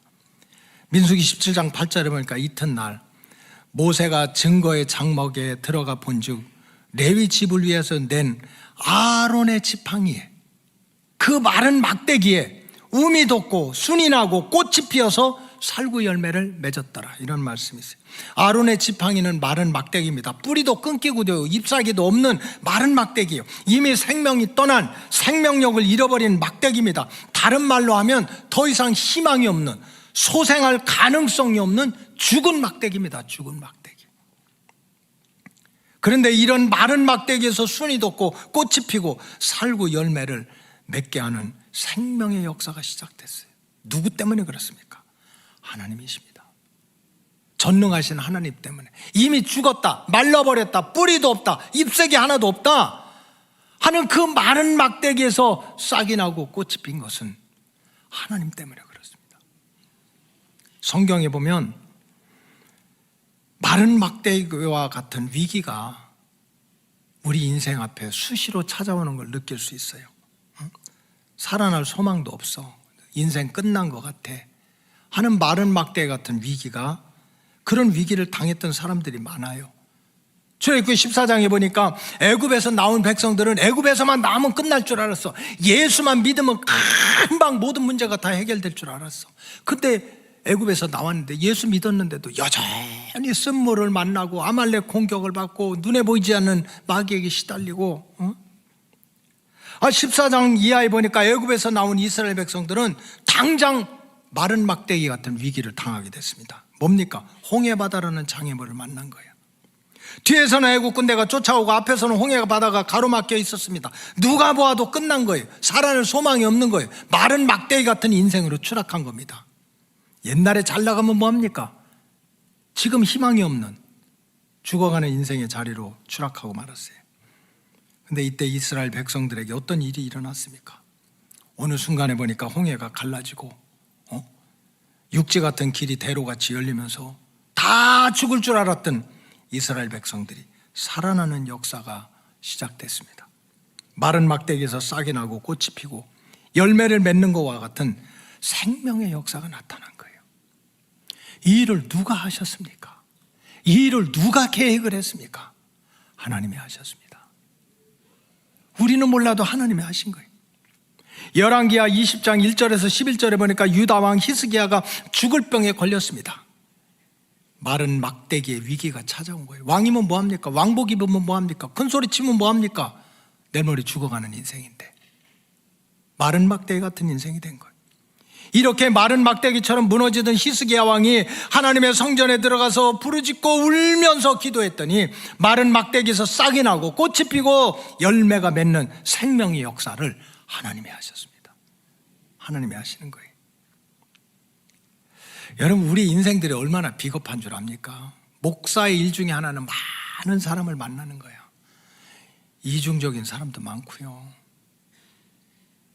민수기 17장 8절에 보니까 이튿날 모세가 증거의 장막에 들어가 본즉 레위 집을 위해서 낸 아론의 지팡이에, 그 마른 막대기에 움이 돋고 순이 나고 꽃이 피어서 살구 열매를 맺었더라, 이런 말씀이 있어요. 아론의 지팡이는 마른 막대기입니다. 뿌리도 끊기고 잎사귀도 없는 마른 막대기예요. 이미 생명이 떠난, 생명력을 잃어버린 막대기입니다. 다른 말로 하면 더 이상 희망이 없는, 소생할 가능성이 없는 죽은 막대기입니다. 죽은 막대기. 그런데 이런 마른 막대기에서 순이 돋고 꽃이 피고 살구 열매를 맺게 하는 생명의 역사가 시작됐어요. 누구 때문에 그렇습니까? 하나님이십니다. 전능하신 하나님 때문에. 이미 죽었다, 말라버렸다, 뿌리도 없다, 잎새기 하나도 없다 하는 그 마른 막대기에서 싹이 나고 꽃이 핀 것은 하나님 때문에 그렇습니다. 성경에 보면 마른 막대기와 같은 위기가 우리 인생 앞에 수시로 찾아오는 걸 느낄 수 있어요. 살아날 소망도 없어, 인생 끝난 것 같아 하는 마른 막대기 같은 위기가, 그런 위기를 당했던 사람들이 많아요. 출애굽기 14장에 보니까 애굽에서 나온 백성들은 애굽에서만 나오면 끝날 줄 알았어. 예수만 믿으면 금방 모든 문제가 다 해결될 줄 알았어. 근데 애굽에서 나왔는데 예수 믿었는데도 여전히 쓴물을 만나고 아말렉 공격을 받고 눈에 보이지 않는 마귀에게 시달리고, 14장 이하에 보니까 애굽에서 나온 이스라엘 백성들은 당장 마른 막대기 같은 위기를 당하게 됐습니다. 뭡니까? 홍해바다라는 장애물을 만난 거예요. 뒤에서는 애국 군대가 쫓아오고 앞에서는 홍해바다가 가로막혀 있었습니다. 누가 보아도 끝난 거예요. 살아날 소망이 없는 거예요. 마른 막대기 같은 인생으로 추락한 겁니다. 옛날에 잘 나가면 뭐합니까? 지금 희망이 없는 죽어가는 인생의 자리로 추락하고 말았어요. 근데 이때 이스라엘 백성들에게 어떤 일이 일어났습니까? 어느 순간에 보니까 홍해가 갈라지고 육지 같은 길이 대로같이 열리면서 다 죽을 줄 알았던 이스라엘 백성들이 살아나는 역사가 시작됐습니다. 마른 막대기에서 싹이 나고 꽃이 피고 열매를 맺는 것과 같은 생명의 역사가 나타난 거예요. 이 일을 누가 하셨습니까? 이 일을 누가 계획을 했습니까? 하나님이 하셨습니다. 우리는 몰라도 하나님이 하신 거예요. 열왕기하 20장 1절에서 11절에 보니까 유다 왕 히스기야가 죽을 병에 걸렸습니다. 마른 막대기의 위기가 찾아온 거예요. 왕이면 뭐합니까? 왕복 입으면 뭐합니까? 큰소리 치면 뭐합니까? 내일 모레 죽어가는 인생인데 마른 막대기 같은 인생이 된 거예요. 이렇게 마른 막대기처럼 무너지던 히스기야 왕이 하나님의 성전에 들어가서 부르짖고 울면서 기도했더니 마른 막대기에서 싹이 나고 꽃이 피고 열매가 맺는 생명의 역사를 하나님이 하셨습니다. 하나님이 하시는 거예요. 여러분, 우리 인생들이 얼마나 비겁한 줄 압니까? 목사의 일 중에 하나는 많은 사람을 만나는 거야. 이중적인 사람도 많고요,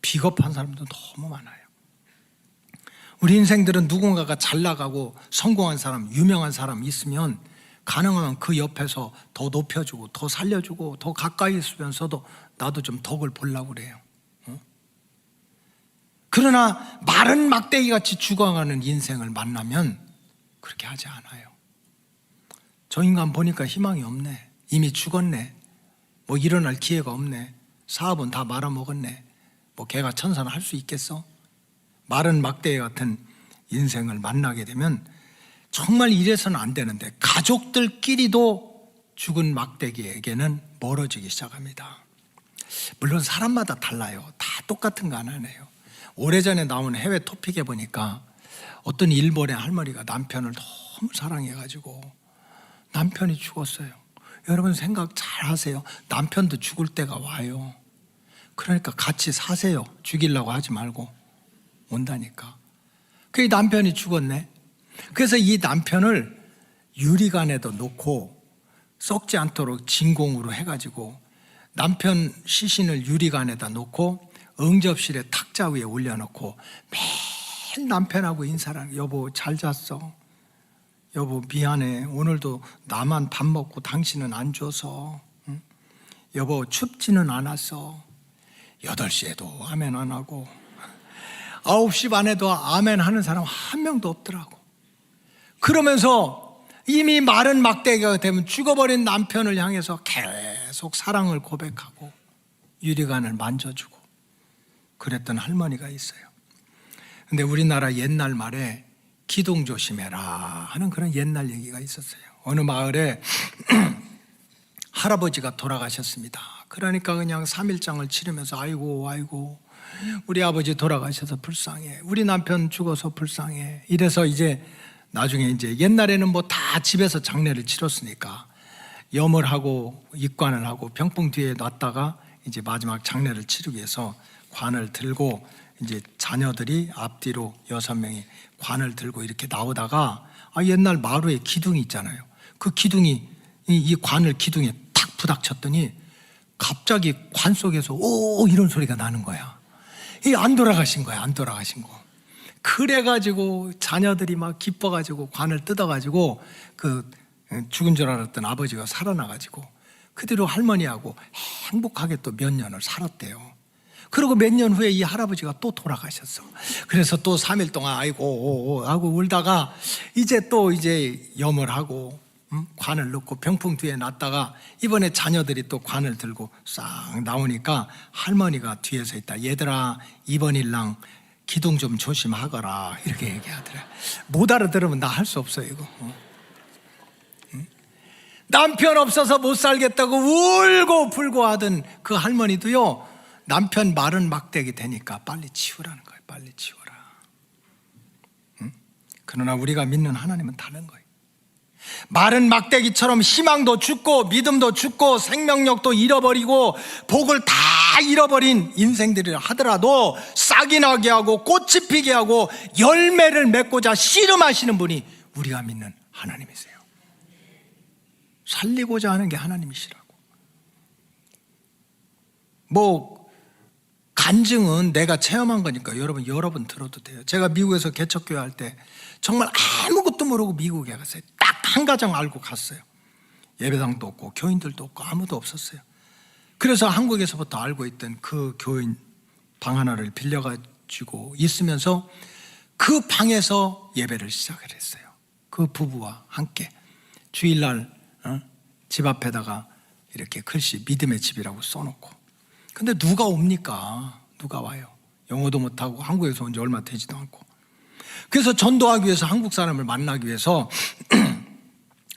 비겁한 사람도 너무 많아요. 우리 인생들은 누군가가 잘 나가고 성공한 사람, 유명한 사람 있으면 가능하면 그 옆에서 더 높여주고 더 살려주고 더 가까이 있으면서도 나도 좀 덕을 보려고 그래요. 그러나 마른 막대기같이 죽어가는 인생을 만나면 그렇게 하지 않아요. 저 인간 보니까 희망이 없네, 이미 죽었네, 뭐 일어날 기회가 없네, 사업은 다 말아먹었네, 뭐 걔가 천사는 할 수 있겠어? 마른 막대기 같은 인생을 만나게 되면 정말 이래서는 안 되는데 가족들끼리도 죽은 막대기에게는 멀어지기 시작합니다. 물론 사람마다 달라요. 다 똑같은 거 안 하네요. 오래전에 나온 해외 토픽에 보니까 어떤 일본의 할머니가 남편을 너무 사랑해가지고 남편이 죽었어요. 여러분 생각 잘 하세요. 남편도 죽을 때가 와요. 그러니까 같이 사세요. 죽이려고 하지 말고. 온다니까. 그 남편이 죽었네. 그래서 이 남편을 유리관에도 놓고 썩지 않도록 진공으로 해가지고 남편 시신을 유리관에다 놓고 응접실에 탁자 위에 올려놓고 매일 남편하고 인사를 하는, 여보 잘 잤어, 여보 미안해, 오늘도 나만 밥 먹고 당신은 안 줘서, 응? 여보 춥지는 않았어. 8시에도 아멘 안 하고 9시 반에도 아멘 하는 사람 한 명도 없더라고. 그러면서 이미 마른 막대기가 되면 죽어버린 남편을 향해서 계속 사랑을 고백하고 유리관을 만져주고 그랬던 할머니가 있어요. 근데 우리나라 옛날 말에 기둥 조심해라 하는 그런 옛날 얘기가 있었어요. 어느 마을에 할아버지가 돌아가셨습니다. 그러니까 그냥 3일장을 치르면서 아이고 우리 아버지 돌아가셔서 불쌍해, 우리 남편 죽어서 불쌍해, 이래서 이제 나중에 이제 옛날에는 뭐 다 집에서 장례를 치렀으니까 염을 하고 입관을 하고 병풍 뒤에 놨다가 이제 마지막 장례를 치르기 위해서 관을 들고 이제 자녀들이 앞뒤로 6명이 관을 들고 이렇게 나오다가 옛날 마루에 기둥이 있잖아요. 그 기둥이 이 관을 기둥에 탁 부닥쳤더니 갑자기 관 속에서 오 이런 소리가 나는 거야. 이 안 돌아가신 거야, 안 돌아가신 거. 그래가지고 자녀들이 막 기뻐가지고 관을 뜯어가지고 그 죽은 줄 알았던 아버지가 살아나가지고 그 뒤로 할머니하고 행복하게 또 몇 년을 살았대요. 그리고 몇 년 후에 이 할아버지가 또 돌아가셨어. 그래서 또 3일 동안 아이고 하고 울다가 이제 또 이제 염을 하고 관을 넣고 병풍 뒤에 놨다가 이번에 자녀들이 또 관을 들고 싹 나오니까 할머니가 뒤에서 있다. 얘들아 이번 일랑 기둥 좀 조심하거라 이렇게 얘기하더라. 못 알아들으면 나 할 수 없어요 이거. 남편 없어서 못 살겠다고 울고 불고 하던 그 할머니도요, 남편 마른 막대기 되니까 빨리 치우라는 거예요. 빨리 치워라. 그러나 우리가 믿는 하나님은 다른 거예요. 마른 막대기처럼 희망도 죽고 믿음도 죽고 생명력도 잃어버리고 복을 다 잃어버린 인생들이라 하더라도 싹이 나게 하고 꽃이 피게 하고 열매를 맺고자 씨름하시는 분이 우리가 믿는 하나님이세요. 살리고자 하는 게 하나님이시라고. 뭐 간증은 내가 체험한 거니까 여러분 들어도 돼요. 제가 미국에서 개척교회 할 때 정말 아무것도 모르고 미국에 갔어요. 딱 한 가정 알고 갔어요. 예배당도 없고 교인들도 없고 아무도 없었어요. 그래서 한국에서부터 알고 있던 그 교인 방 하나를 빌려가지고 있으면서 그 방에서 예배를 시작을 했어요. 그 부부와 함께 주일날 집 앞에다가 이렇게 글씨 믿음의 집이라고 써놓고. 근데 누가 옵니까? 누가 와요? 영어도 못하고 한국에서 온 지 얼마 되지도 않고. 그래서 전도하기 위해서 한국 사람을 만나기 위해서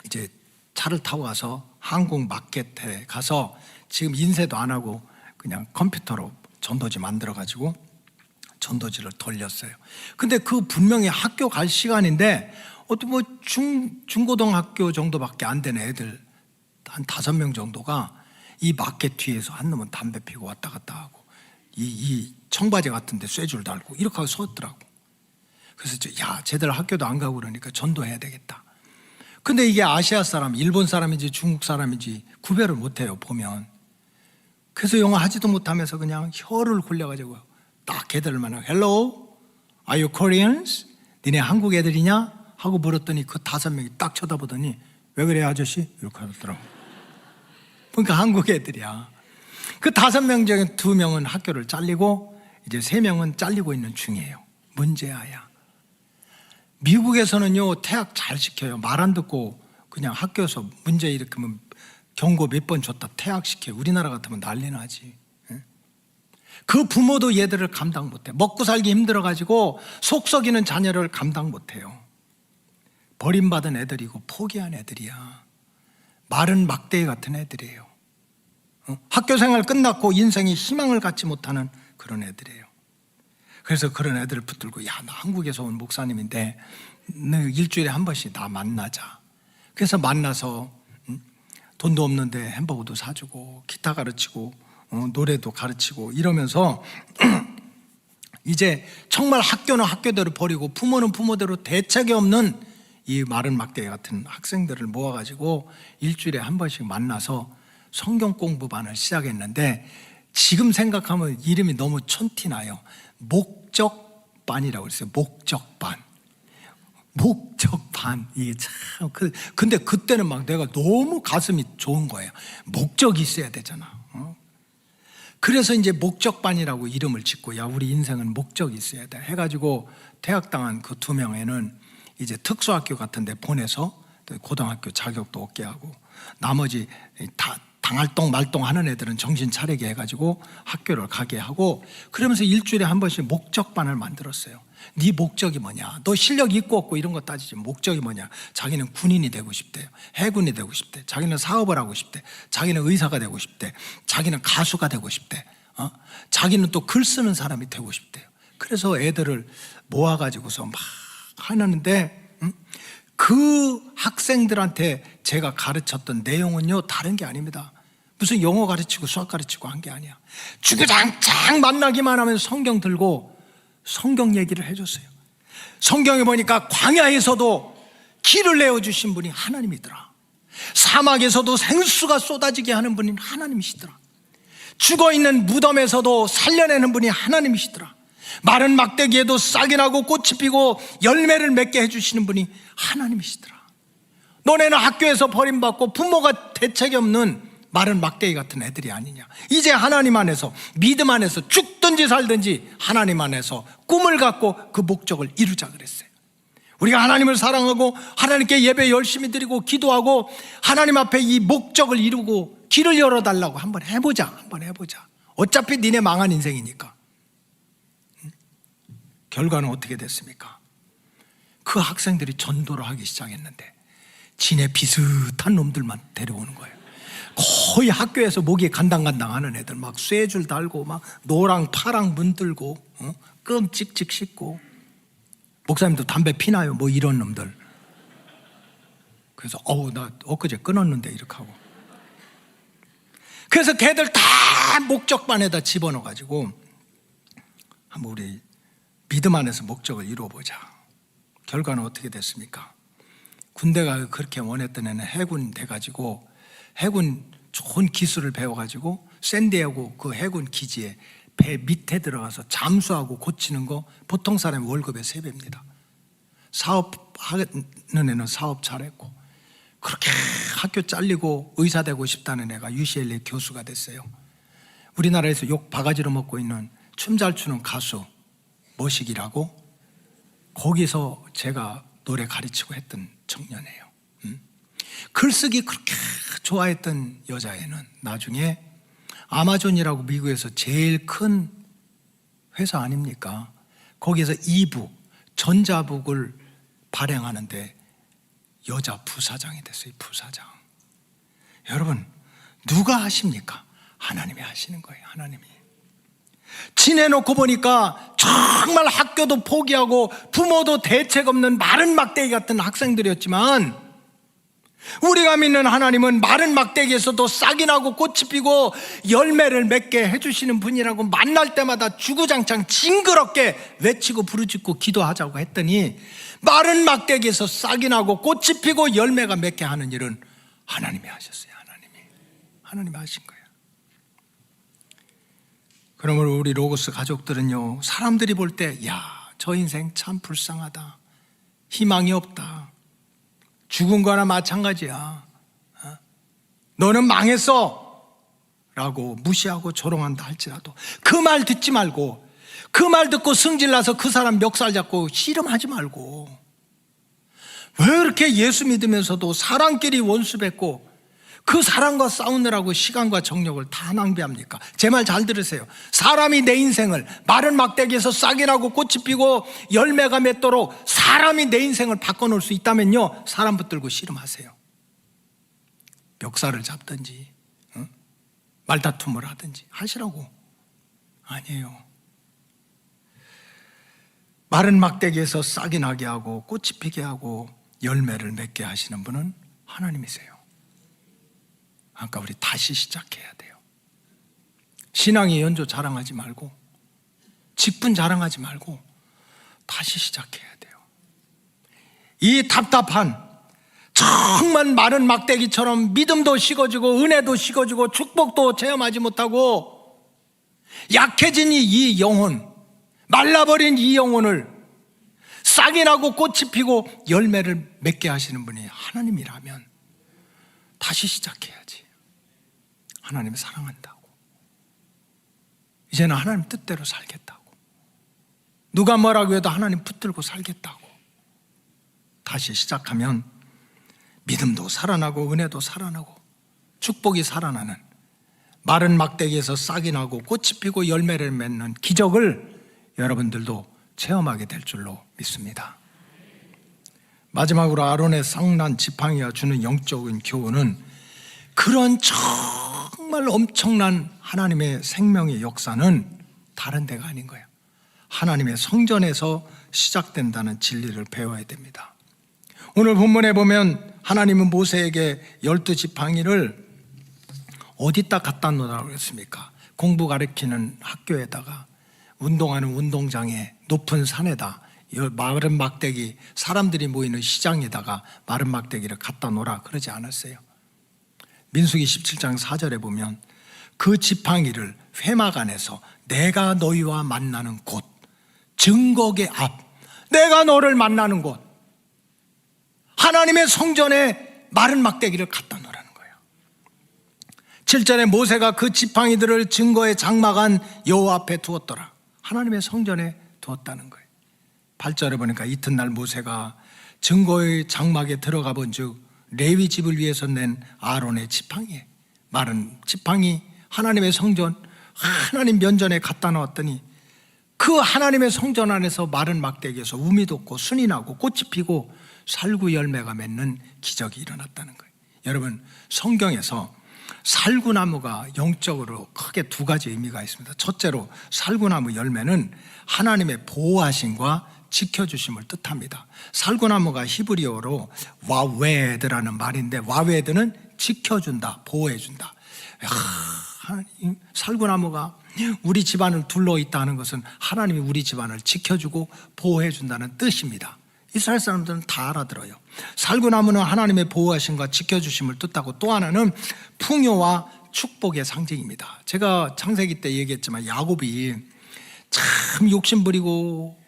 이제 차를 타고 가서 한국 마켓에 가서 지금 인쇄도 안 하고 그냥 컴퓨터로 전도지 만들어가지고 전도지를 돌렸어요. 근데 그 분명히 학교 갈 시간인데 어떤 뭐 중고등학교 정도밖에 안 되는 애들 한 5명 정도가 이 마켓 뒤에서 한 놈은 담배 피고 왔다 갔다 하고 이 청바지 같은데 쇠줄 달고 이렇게 하고 섰더라고. 그래서 야, 쟤들 학교도 안 가고 그러니까 전도해야 되겠다. 근데 이게 아시아 사람, 일본 사람인지 중국 사람인지 구별을 못해요, 보면. 그래서 영어 하지도 못하면서 그냥 혀를 굴려가지고 딱 걔들을 만나고 Hello, are you Koreans? 니네 한국 애들이냐? 하고 물었더니 그 5명이 딱 쳐다보더니 왜 그래 아저씨? 이렇게 하더라고. 그러니까 한국 애들이야. 그 5명 중에 2명은 학교를 잘리고 이제 3명은 잘리고 있는 중이에요. 문제야. 미국에서는요, 퇴학 잘 시켜요. 말 안 듣고 그냥 학교에서 문제 일으키면 경고 몇 번 줬다 퇴학시켜요. 우리나라 같으면 난리 나지. 그 부모도 얘들을 감당 못해. 먹고 살기 힘들어가지고 속 썩이는 자녀를 감당 못해요. 버림받은 애들이고 포기한 애들이야. 마른 막대기 같은 애들이에요. 학교 생활 끝났고 인생에 희망을 갖지 못하는 그런 애들이에요. 그래서 그런 애들을 붙들고 야, 나 한국에서 온 목사님인데 너 일주일에 한 번씩 나 만나자. 그래서 만나서 돈도 없는데 햄버거도 사주고 기타 가르치고 노래도 가르치고 이러면서 이제 정말 학교는 학교대로 버리고 부모는 부모대로 대책이 없는 이 마른 막대기 같은 학생들을 모아가지고 일주일에 한 번씩 만나서 성경 공부반을 시작했는데 지금 생각하면 이름이 너무 촌티나요. 목적반이라고 그랬어요. 목적반. 이게 참. 근데 그때는 막 내가 너무 가슴이 좋은 거예요. 목적이 있어야 되잖아. 그래서 이제 목적반이라고 이름을 짓고 야, 우리 인생은 목적이 있어야 돼 해가지고 퇴학당한 그 2명에는 이제 특수학교 같은 데 보내서 고등학교 자격도 얻게 하고 나머지 다 당할동 말동 하는 애들은 정신 차리게 해가지고 학교를 가게 하고 그러면서 일주일에 한 번씩 목적반을 만들었어요. 네 목적이 뭐냐? 너 실력 있고 없고 이런 거 따지지 목적이 뭐냐? 자기는 군인이 되고 싶대요. 해군이 되고 싶대. 자기는 사업을 하고 싶대. 자기는 의사가 되고 싶대. 자기는 가수가 되고 싶대. 자기는 또 글 쓰는 사람이 되고 싶대요. 그래서 애들을 모아가지고서 막 하는데 그 학생들한테 제가 가르쳤던 내용은요 다른 게 아닙니다. 무슨 영어 가르치고 수학 가르치고 한 게 아니야. 주구장창 만나기만 하면 성경 들고 성경 얘기를 해줬어요. 성경에 보니까 광야에서도 길을 내어주신 분이 하나님이더라. 사막에서도 생수가 쏟아지게 하는 분이 하나님이시더라. 죽어있는 무덤에서도 살려내는 분이 하나님이시더라. 마른 막대기에도 싹이 나고 꽃이 피고 열매를 맺게 해주시는 분이 하나님이시더라. 너네는 학교에서 버림받고 부모가 대책이 없는 마른 막대기 같은 애들이 아니냐. 이제 하나님 안에서 믿음 안에서 죽든지 살든지 하나님 안에서 꿈을 갖고 그 목적을 이루자 그랬어요. 우리가 하나님을 사랑하고 하나님께 예배 열심히 드리고 기도하고 하나님 앞에 이 목적을 이루고 길을 열어달라고 한번 해보자. 어차피 니네 망한 인생이니까. 결과는 어떻게 됐습니까? 그 학생들이 전도를 하기 시작했는데 지네 비슷한 놈들만 데려오는 거예요. 거의 학교에서 목이 간당간당 하는 애들 막 쇠줄 달고 막 노랑 파랑 문들고 껌 찍찍 씹고 목사님도 담배 피나요? 뭐 이런 놈들. 그래서 나 엊그제 끊었는데 이렇게 하고. 그래서 걔들 다 목적반에다 집어넣어가지고 한번 우리 믿음 안에서 목적을 이루어보자. 결과는 어떻게 됐습니까? 군대가 그렇게 원했던 애는 해군 돼가지고 해군 좋은 기술을 배워가지고 샌디에고 그 해군 기지에 배 밑에 들어가서 잠수하고 고치는 거 보통 사람의 월급의 3배입니다. 사업하는 애는 사업 잘했고 그렇게 학교 잘리고 의사 되고 싶다는 애가 UCLA 교수가 됐어요. 우리나라에서 욕 바가지로 먹고 있는 춤 잘 추는 가수 모식이라고, 거기서 제가 노래 가르치고 했던 청년이에요. 글쓰기 그렇게 좋아했던 여자애는 나중에 아마존이라고 미국에서 제일 큰 회사 아닙니까? 거기에서 이북, 전자북을 발행하는데 여자 부사장이 됐어요. 부사장. 여러분, 누가 하십니까? 하나님이 하시는 거예요. 하나님이. 지내놓고 보니까 정말 학교도 포기하고 부모도 대책 없는 마른 막대기 같은 학생들이었지만, 우리가 믿는 하나님은 마른 막대기에서도 싹이 나고 꽃이 피고 열매를 맺게 해주시는 분이라고 만날 때마다 주구장창 징그럽게 외치고 부르짖고 기도하자고 했더니, 마른 막대기에서 싹이 나고 꽃이 피고 열매가 맺게 하는 일은 하나님이 하셨어요. 하나님이 하신 거예요. 그러므로 우리 로고스 가족들은요, 사람들이 볼 때 야, 저 인생 참 불쌍하다, 희망이 없다, 죽은 거나 마찬가지야, 너는 망했어 라고 무시하고 조롱한다 할지라도 그 말 듣지 말고, 그 말 듣고 승질나서 그 사람 멱살 잡고 씨름하지 말고, 왜 이렇게 예수 믿으면서도 사람끼리 원수 맺고 그 사람과 싸우느라고 시간과 정력을 다 낭비합니까? 제 말 잘 들으세요. 사람이 내 인생을, 마른 막대기에서 싹이 나고 꽃이 피고 열매가 맺도록 사람이 내 인생을 바꿔놓을 수 있다면요, 사람 붙들고 씨름하세요. 멱살을 잡든지 말다툼을 하든지 하시라고. 아니에요. 마른 막대기에서 싹이 나게 하고 꽃이 피게 하고 열매를 맺게 하시는 분은 하나님이세요. 그러니까 우리 다시 시작해야 돼요. 신앙의 연조 자랑하지 말고, 직분 자랑하지 말고 다시 시작해야 돼요. 이 답답한, 정말 마른 막대기처럼 믿음도 식어지고 은혜도 식어지고 축복도 체험하지 못하고 약해진 이 영혼, 말라버린 이 영혼을 싹이 나고 꽃이 피고 열매를 맺게 하시는 분이 하나님이라면 다시 시작해야지. 하나님을 사랑한다고, 이제는 하나님 뜻대로 살겠다고, 누가 뭐라고 해도 하나님 붙들고 살겠다고 다시 시작하면 믿음도 살아나고 은혜도 살아나고 축복이 살아나는, 마른 막대기에서 싹이 나고 꽃이 피고 열매를 맺는 기적을 여러분들도 체험하게 될 줄로 믿습니다. 마지막으로 아론의 쌍난 지팡이가 주는 영적인 교훈은, 그런 정말 엄청난 하나님의 생명의 역사는 다른 데가 아닌 거예요. 하나님의 성전에서 시작된다는 진리를 배워야 됩니다. 오늘 본문에 보면 하나님은 모세에게 12지팡이를 어디다 갖다 놓으라고 했습니까? 공부 가르치는 학교에다가, 운동하는 운동장에, 높은 산에다, 마른 막대기, 사람들이 모이는 시장에다가 마른 막대기를 갖다 놓으라 그러지 않았어요. 민수기 17장 4절에 보면 그 지팡이를 회막 안에서 내가 너희와 만나는 곳, 증거계 앞, 내가 너를 만나는 곳, 하나님의 성전에 마른 막대기를 갖다 놓으라는 거예요. 7절에 모세가 그 지팡이들을 증거의 장막 안 여호와 앞에 두었더라. 하나님의 성전에 두었다는 거예요. 8절에 보니까 이튿날 모세가 증거의 장막에 들어가 본즉 레위 집을 위해서 낸 아론의 지팡이, 마른 지팡이, 하나님의 성전, 하나님 면전에 갖다 놓았더니 그 하나님의 성전 안에서 마른 막대기에서 우미 돋고 순이 나고 꽃이 피고 살구 열매가 맺는 기적이 일어났다는 거예요. 여러분, 성경에서 살구나무가 영적으로 크게 두 가지 의미가 있습니다. 첫째로 살구나무 열매는 하나님의 보호하심과 지켜주심을 뜻합니다. 살구나무가 히브리어로 와웨드라는 말인데, 와웨드는 지켜준다, 보호해준다. 살구나무가 우리 집안을 둘러있다는 것은 하나님이 우리 집안을 지켜주고 보호해준다는 뜻입니다. 이스라엘 사람들은 다 알아들어요. 살구나무는 하나님의 보호하심과 지켜주심을 뜻하고, 또 하나는 풍요와 축복의 상징입니다. 제가 창세기 때 얘기했지만 야곱이 참 욕심부리고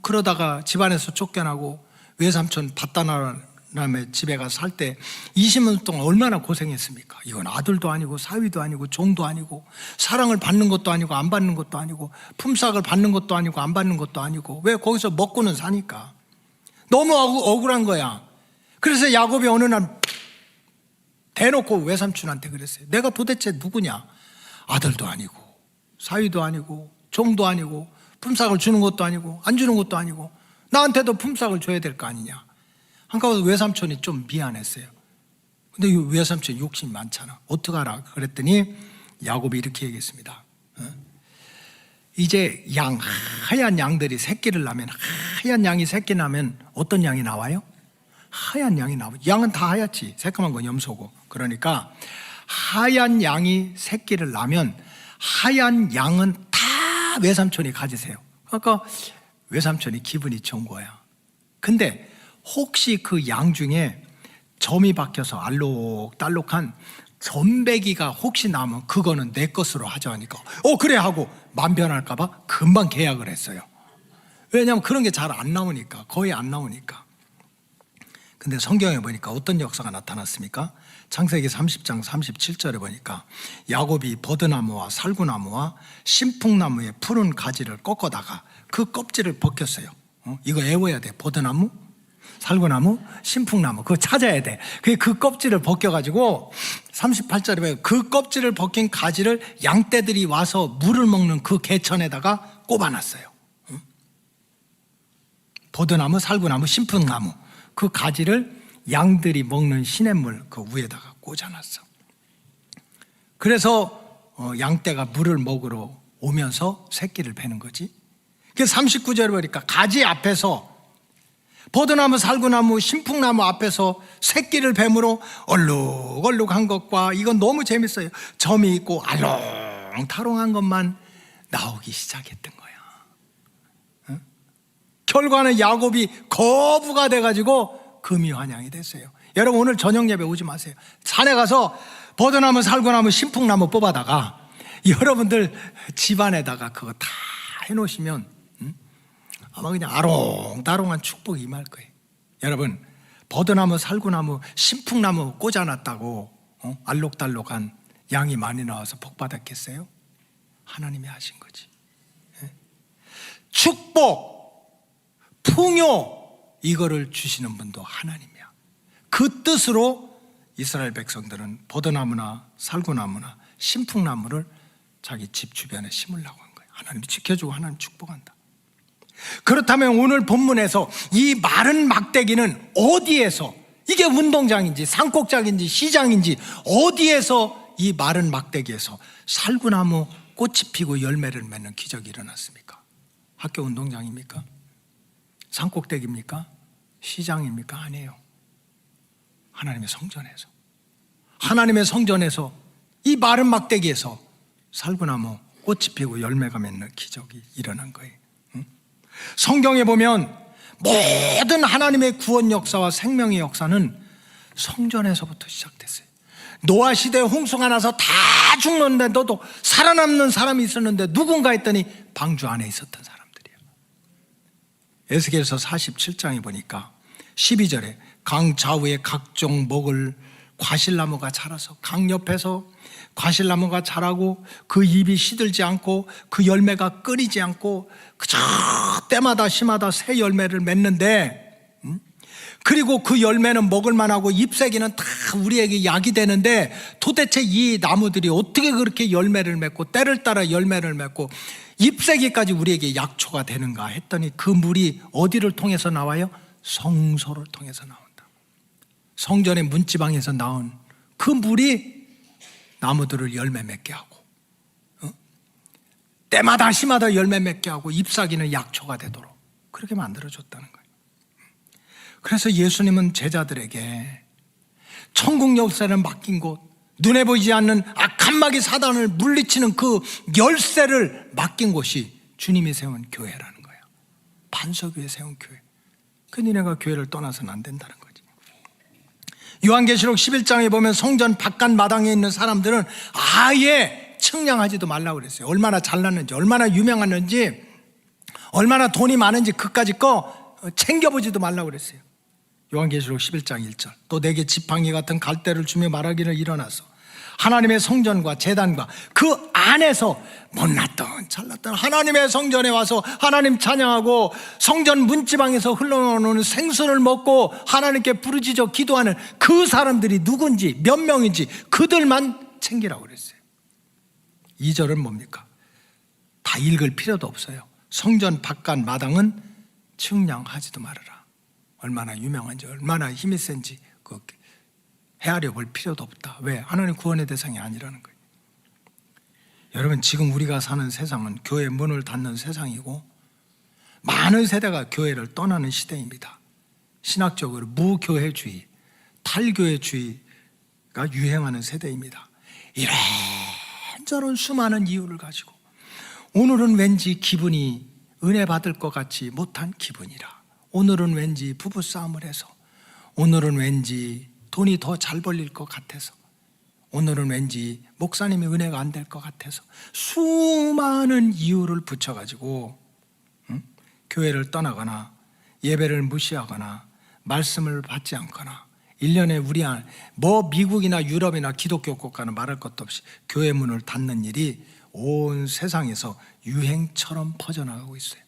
그러다가 집안에서 쫓겨나고 외삼촌 밭다나를 사람의 집에 가서 살 때 20년 동안 얼마나 고생했습니까? 이건 아들도 아니고 사위도 아니고 종도 아니고 사랑을 받는 것도 아니고 안 받는 것도 아니고 품삯을 받는 것도 아니고 안 받는 것도 아니고 왜 거기서 먹고는 사니까 너무 억울한 거야. 그래서 야곱이 어느 날 대놓고 외삼촌한테 그랬어요. 내가 도대체 누구냐? 아들도 아니고 사위도 아니고 종도 아니고 품삯을 주는 것도 아니고 안 주는 것도 아니고 나한테도 품삯을 줘야 될 거 아니냐. 한가운데 외삼촌이 좀 미안했어요. 근데 이 외삼촌이 욕심이 많잖아. 어떡하라 그랬더니 야곱이 이렇게 얘기했습니다. 이제 하얀 양들이 새끼를 낳으면, 하얀 양이 새끼 낳으면 어떤 양이 나와요? 하얀 양이 나와요. 양은 다 하얗지. 새까만 건 염소고. 그러니까 하얀 양이 새끼를 낳으면 하얀 양은 다 외삼촌이 가지세요. 그러니까 외삼촌이 기분이 좋은 거야. 근데 혹시 그 양 중에 점이 박혀서 알록달록한 점배기가 혹시 나면 그거는 내 것으로 하자 하니까 그래 하고 만변할까 봐 금방 계약을 했어요. 왜냐하면 그런 게 잘 안 나오니까, 거의 안 나오니까. 근데 성경에 보니까 어떤 역사가 나타났습니까? 창세기 30장 37절에 보니까 야곱이 버드나무와 살구나무와 신풍나무의 푸른 가지를 꺾어다가 그 껍질을 벗겼어요. 이거 애워야 돼. 버드나무, 살구나무, 신풍나무 그거 찾아야 돼. 그 껍질을 벗겨가지고 38절에 보면 그 껍질을 벗긴 가지를 양떼들이 와서 물을 먹는 그 개천에다가 꼽아놨어요. 버드나무, 살구나무, 신풍나무 그 가지를 양들이 먹는 시냇물 그 위에다가 꽂아놨어. 그래서 양떼가 물을 먹으러 오면서 새끼를 베는 거지. 그 39절에 보니까 가지 앞에서 버드나무, 살구나무, 신풍나무 앞에서 새끼를 뱀으로 얼룩얼룩한 것과 이건 너무 재밌어요. 점이 있고 알롱타롱한 것만 나오기 시작했던 거야. 응? 결과는 야곱이 거부가 돼가지고 금이환양이 됐어요. 여러분 오늘 저녁 예배 오지 마세요. 산에 가서 버드나무, 살구나무, 신풍나무 뽑아다가 여러분들 집안에다가 그거 다 해놓으시면 아마 그냥 아롱다롱한 축복이 임할 거예요. 여러분 버드나무, 살구나무, 신풍나무 꽂아놨다고 알록달록한 양이 많이 나와서 복 받았겠어요? 하나님이 하신 거지. 축복, 풍요 이거를 주시는 분도 하나님이야. 그 뜻으로 이스라엘 백성들은 버드나무나 살구나무나 신풍나무를 자기 집 주변에 심으려고 한 거예요. 하나님이 지켜주고 하나님 축복한다. 그렇다면 오늘 본문에서 이 마른 막대기는 어디에서, 이게 운동장인지 산꼭장인지 시장인지 어디에서 이 마른 막대기에서 살구나무 꽃이 피고 열매를 맺는 기적이 일어났습니까? 학교 운동장입니까? 산꼭대기입니까? 시장입니까? 아니에요. 하나님의 성전에서, 하나님의 성전에서 이 마른 막대기에서 살구나무 꽃이 피고 열매가 맺는 기적이 일어난 거예요. 성경에 보면 모든 하나님의 구원 역사와 생명의 역사는 성전에서부터 시작됐어요. 노아 시대에 홍수가 나서 다 죽는데도 살아남는 사람이 있었는데 누군가 했더니 방주 안에 있었던 사람들이에요. 에스겔서 47장에 보니까 12절에 강 좌우에 각종 먹을 과실나무가 자라서 강 옆에서 과실나무가 자라고 그 잎이 시들지 않고 그 열매가 끓이지 않고 그저 때마다 시마다 새 열매를 맺는데, 그리고 그 열매는 먹을만하고 잎새기는 다 우리에게 약이 되는데 도대체 이 나무들이 어떻게 그렇게 열매를 맺고 때를 따라 열매를 맺고 잎새기까지 우리에게 약초가 되는가 했더니 그 물이 어디를 통해서 나와요? 성소를 통해서 나온다. 성전의 문지방에서 나온 그 물이 나무들을 열매 맺게 하고 때마다 시마다 열매 맺게 하고 잎사귀는 약초가 되도록 그렇게 만들어줬다는 거예요. 그래서 예수님은 제자들에게 천국 열쇠를 맡긴 곳, 눈에 보이지 않는 악한 마귀 사단을 물리치는 그 열쇠를 맡긴 곳이 주님이 세운 교회라는 거예요. 반석 위에 세운 교회. 그 니네가 교회를 떠나서는 안 된다는 거지. 요한계시록 11장에 보면 성전 바깥 마당에 있는 사람들은 아예 측량하지도 말라고 그랬어요. 얼마나 잘났는지, 얼마나 유명했는지, 얼마나 돈이 많은지 그까짓 거 챙겨보지도 말라고 그랬어요. 요한계시록 11장 1절. 또 내게 지팡이 같은 갈대를 주며 말하기를 일어나서 하나님의 성전과 제단과 그 안에서 못났던 잘났던 하나님의 성전에 와서 하나님 찬양하고 성전 문지방에서 흘러나오는 생수를 먹고 하나님께 부르짖어 기도하는 그 사람들이 누군지 몇 명인지 그들만 챙기라고 그랬어요. 2절은 뭡니까? 다 읽을 필요도 없어요. 성전 바깥 마당은 측량하지도 말아라. 얼마나 유명한지 얼마나 힘이 센지 헤아려 볼 필요도 없다. 왜? 하나님 구원의 대상이 아니라는 거예요. 여러분, 지금 우리가 사는 세상은 교회 문을 닫는 세상이고 많은 세대가 교회를 떠나는 시대입니다. 신학적으로 무교회주의, 탈교회주의가 유행하는 세대입니다. 이런저런 수많은 이유를 가지고 오늘은 왠지 기분이 은혜 받을 것 같지 못한 기분이라, 오늘은 왠지 부부싸움을 해서, 오늘은 왠지 돈이 더 잘 벌릴 것 같아서, 오늘은 왠지 목사님이 은혜가 안 될 것 같아서 수많은 이유를 붙여가지고 교회를 떠나거나 예배를 무시하거나 말씀을 받지 않거나 1년에 우리 미국이나 유럽이나 기독교 국가는 말할 것도 없이 교회 문을 닫는 일이 온 세상에서 유행처럼 퍼져나가고 있어요.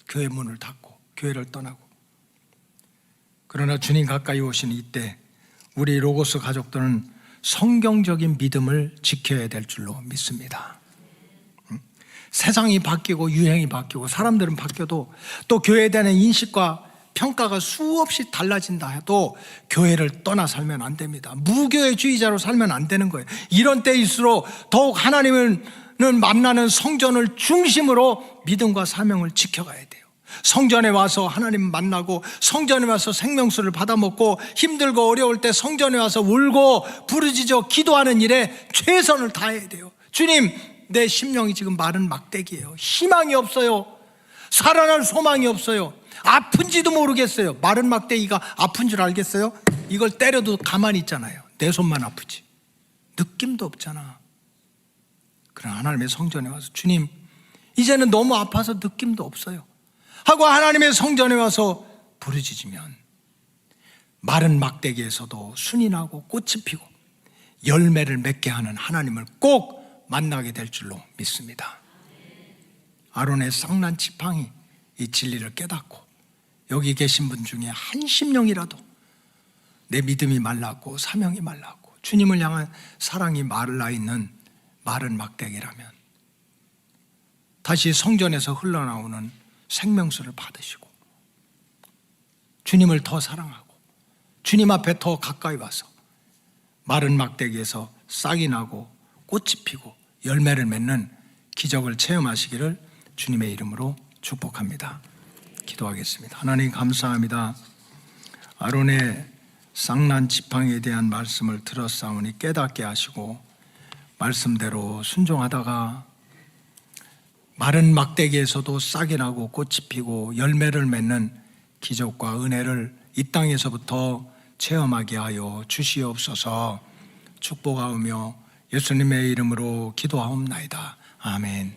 교회 문을 닫고 교회를 떠나고. 그러나 주님 가까이 오신 이때 우리 로고스 가족들은 성경적인 믿음을 지켜야 될 줄로 믿습니다. 세상이 바뀌고 유행이 바뀌고 사람들은 바뀌어도 또 교회에 대한 인식과 평가가 수없이 달라진다 해도 교회를 떠나 살면 안 됩니다. 무교회주의자로 살면 안 되는 거예요. 이런 때일수록 더욱 하나님을 만나는 성전을 중심으로 믿음과 사명을 지켜가야 돼요. 성전에 와서 하나님 만나고 성전에 와서 생명수를 받아먹고 힘들고 어려울 때 성전에 와서 울고 부르짖어 기도하는 일에 최선을 다해야 돼요. 주님, 내 심령이 지금 마른 막대기예요. 희망이 없어요. 살아날 소망이 없어요. 아픈지도 모르겠어요. 마른 막대기가 아픈 줄 알겠어요? 이걸 때려도 가만히 있잖아요. 내 손만 아프지. 느낌도 없잖아. 그러나 하나님의 성전에 와서 주님, 이제는 너무 아파서 느낌도 없어요 하고 하나님의 성전에 와서 부르짖으면 마른 막대기에서도 순이 나고 꽃이 피고 열매를 맺게 하는 하나님을 꼭 만나게 될 줄로 믿습니다. 아론의 쌍난 지팡이 이 진리를 깨닫고 여기 계신 분 중에 한 심령이라도 내 믿음이 말랐고 사명이 말랐고 주님을 향한 사랑이 말라 있는 마른 막대기라면 다시 성전에서 흘러나오는 생명수를 받으시고 주님을 더 사랑하고 주님 앞에 더 가까이 와서 마른 막대기에서 싹이 나고 꽃이 피고 열매를 맺는 기적을 체험하시기를 주님의 이름으로 축복합니다. 기도하겠습니다. 하나님 감사합니다. 아론의 쌍난 지팡이에 대한 말씀을 들었사오니 깨닫게 하시고 말씀대로 순종하다가 마른 막대기에서도 싹이 나고 꽃이 피고 열매를 맺는 기적과 은혜를 이 땅에서부터 체험하게 하여 주시옵소서. 축복하오며 예수님의 이름으로 기도하옵나이다. 아멘.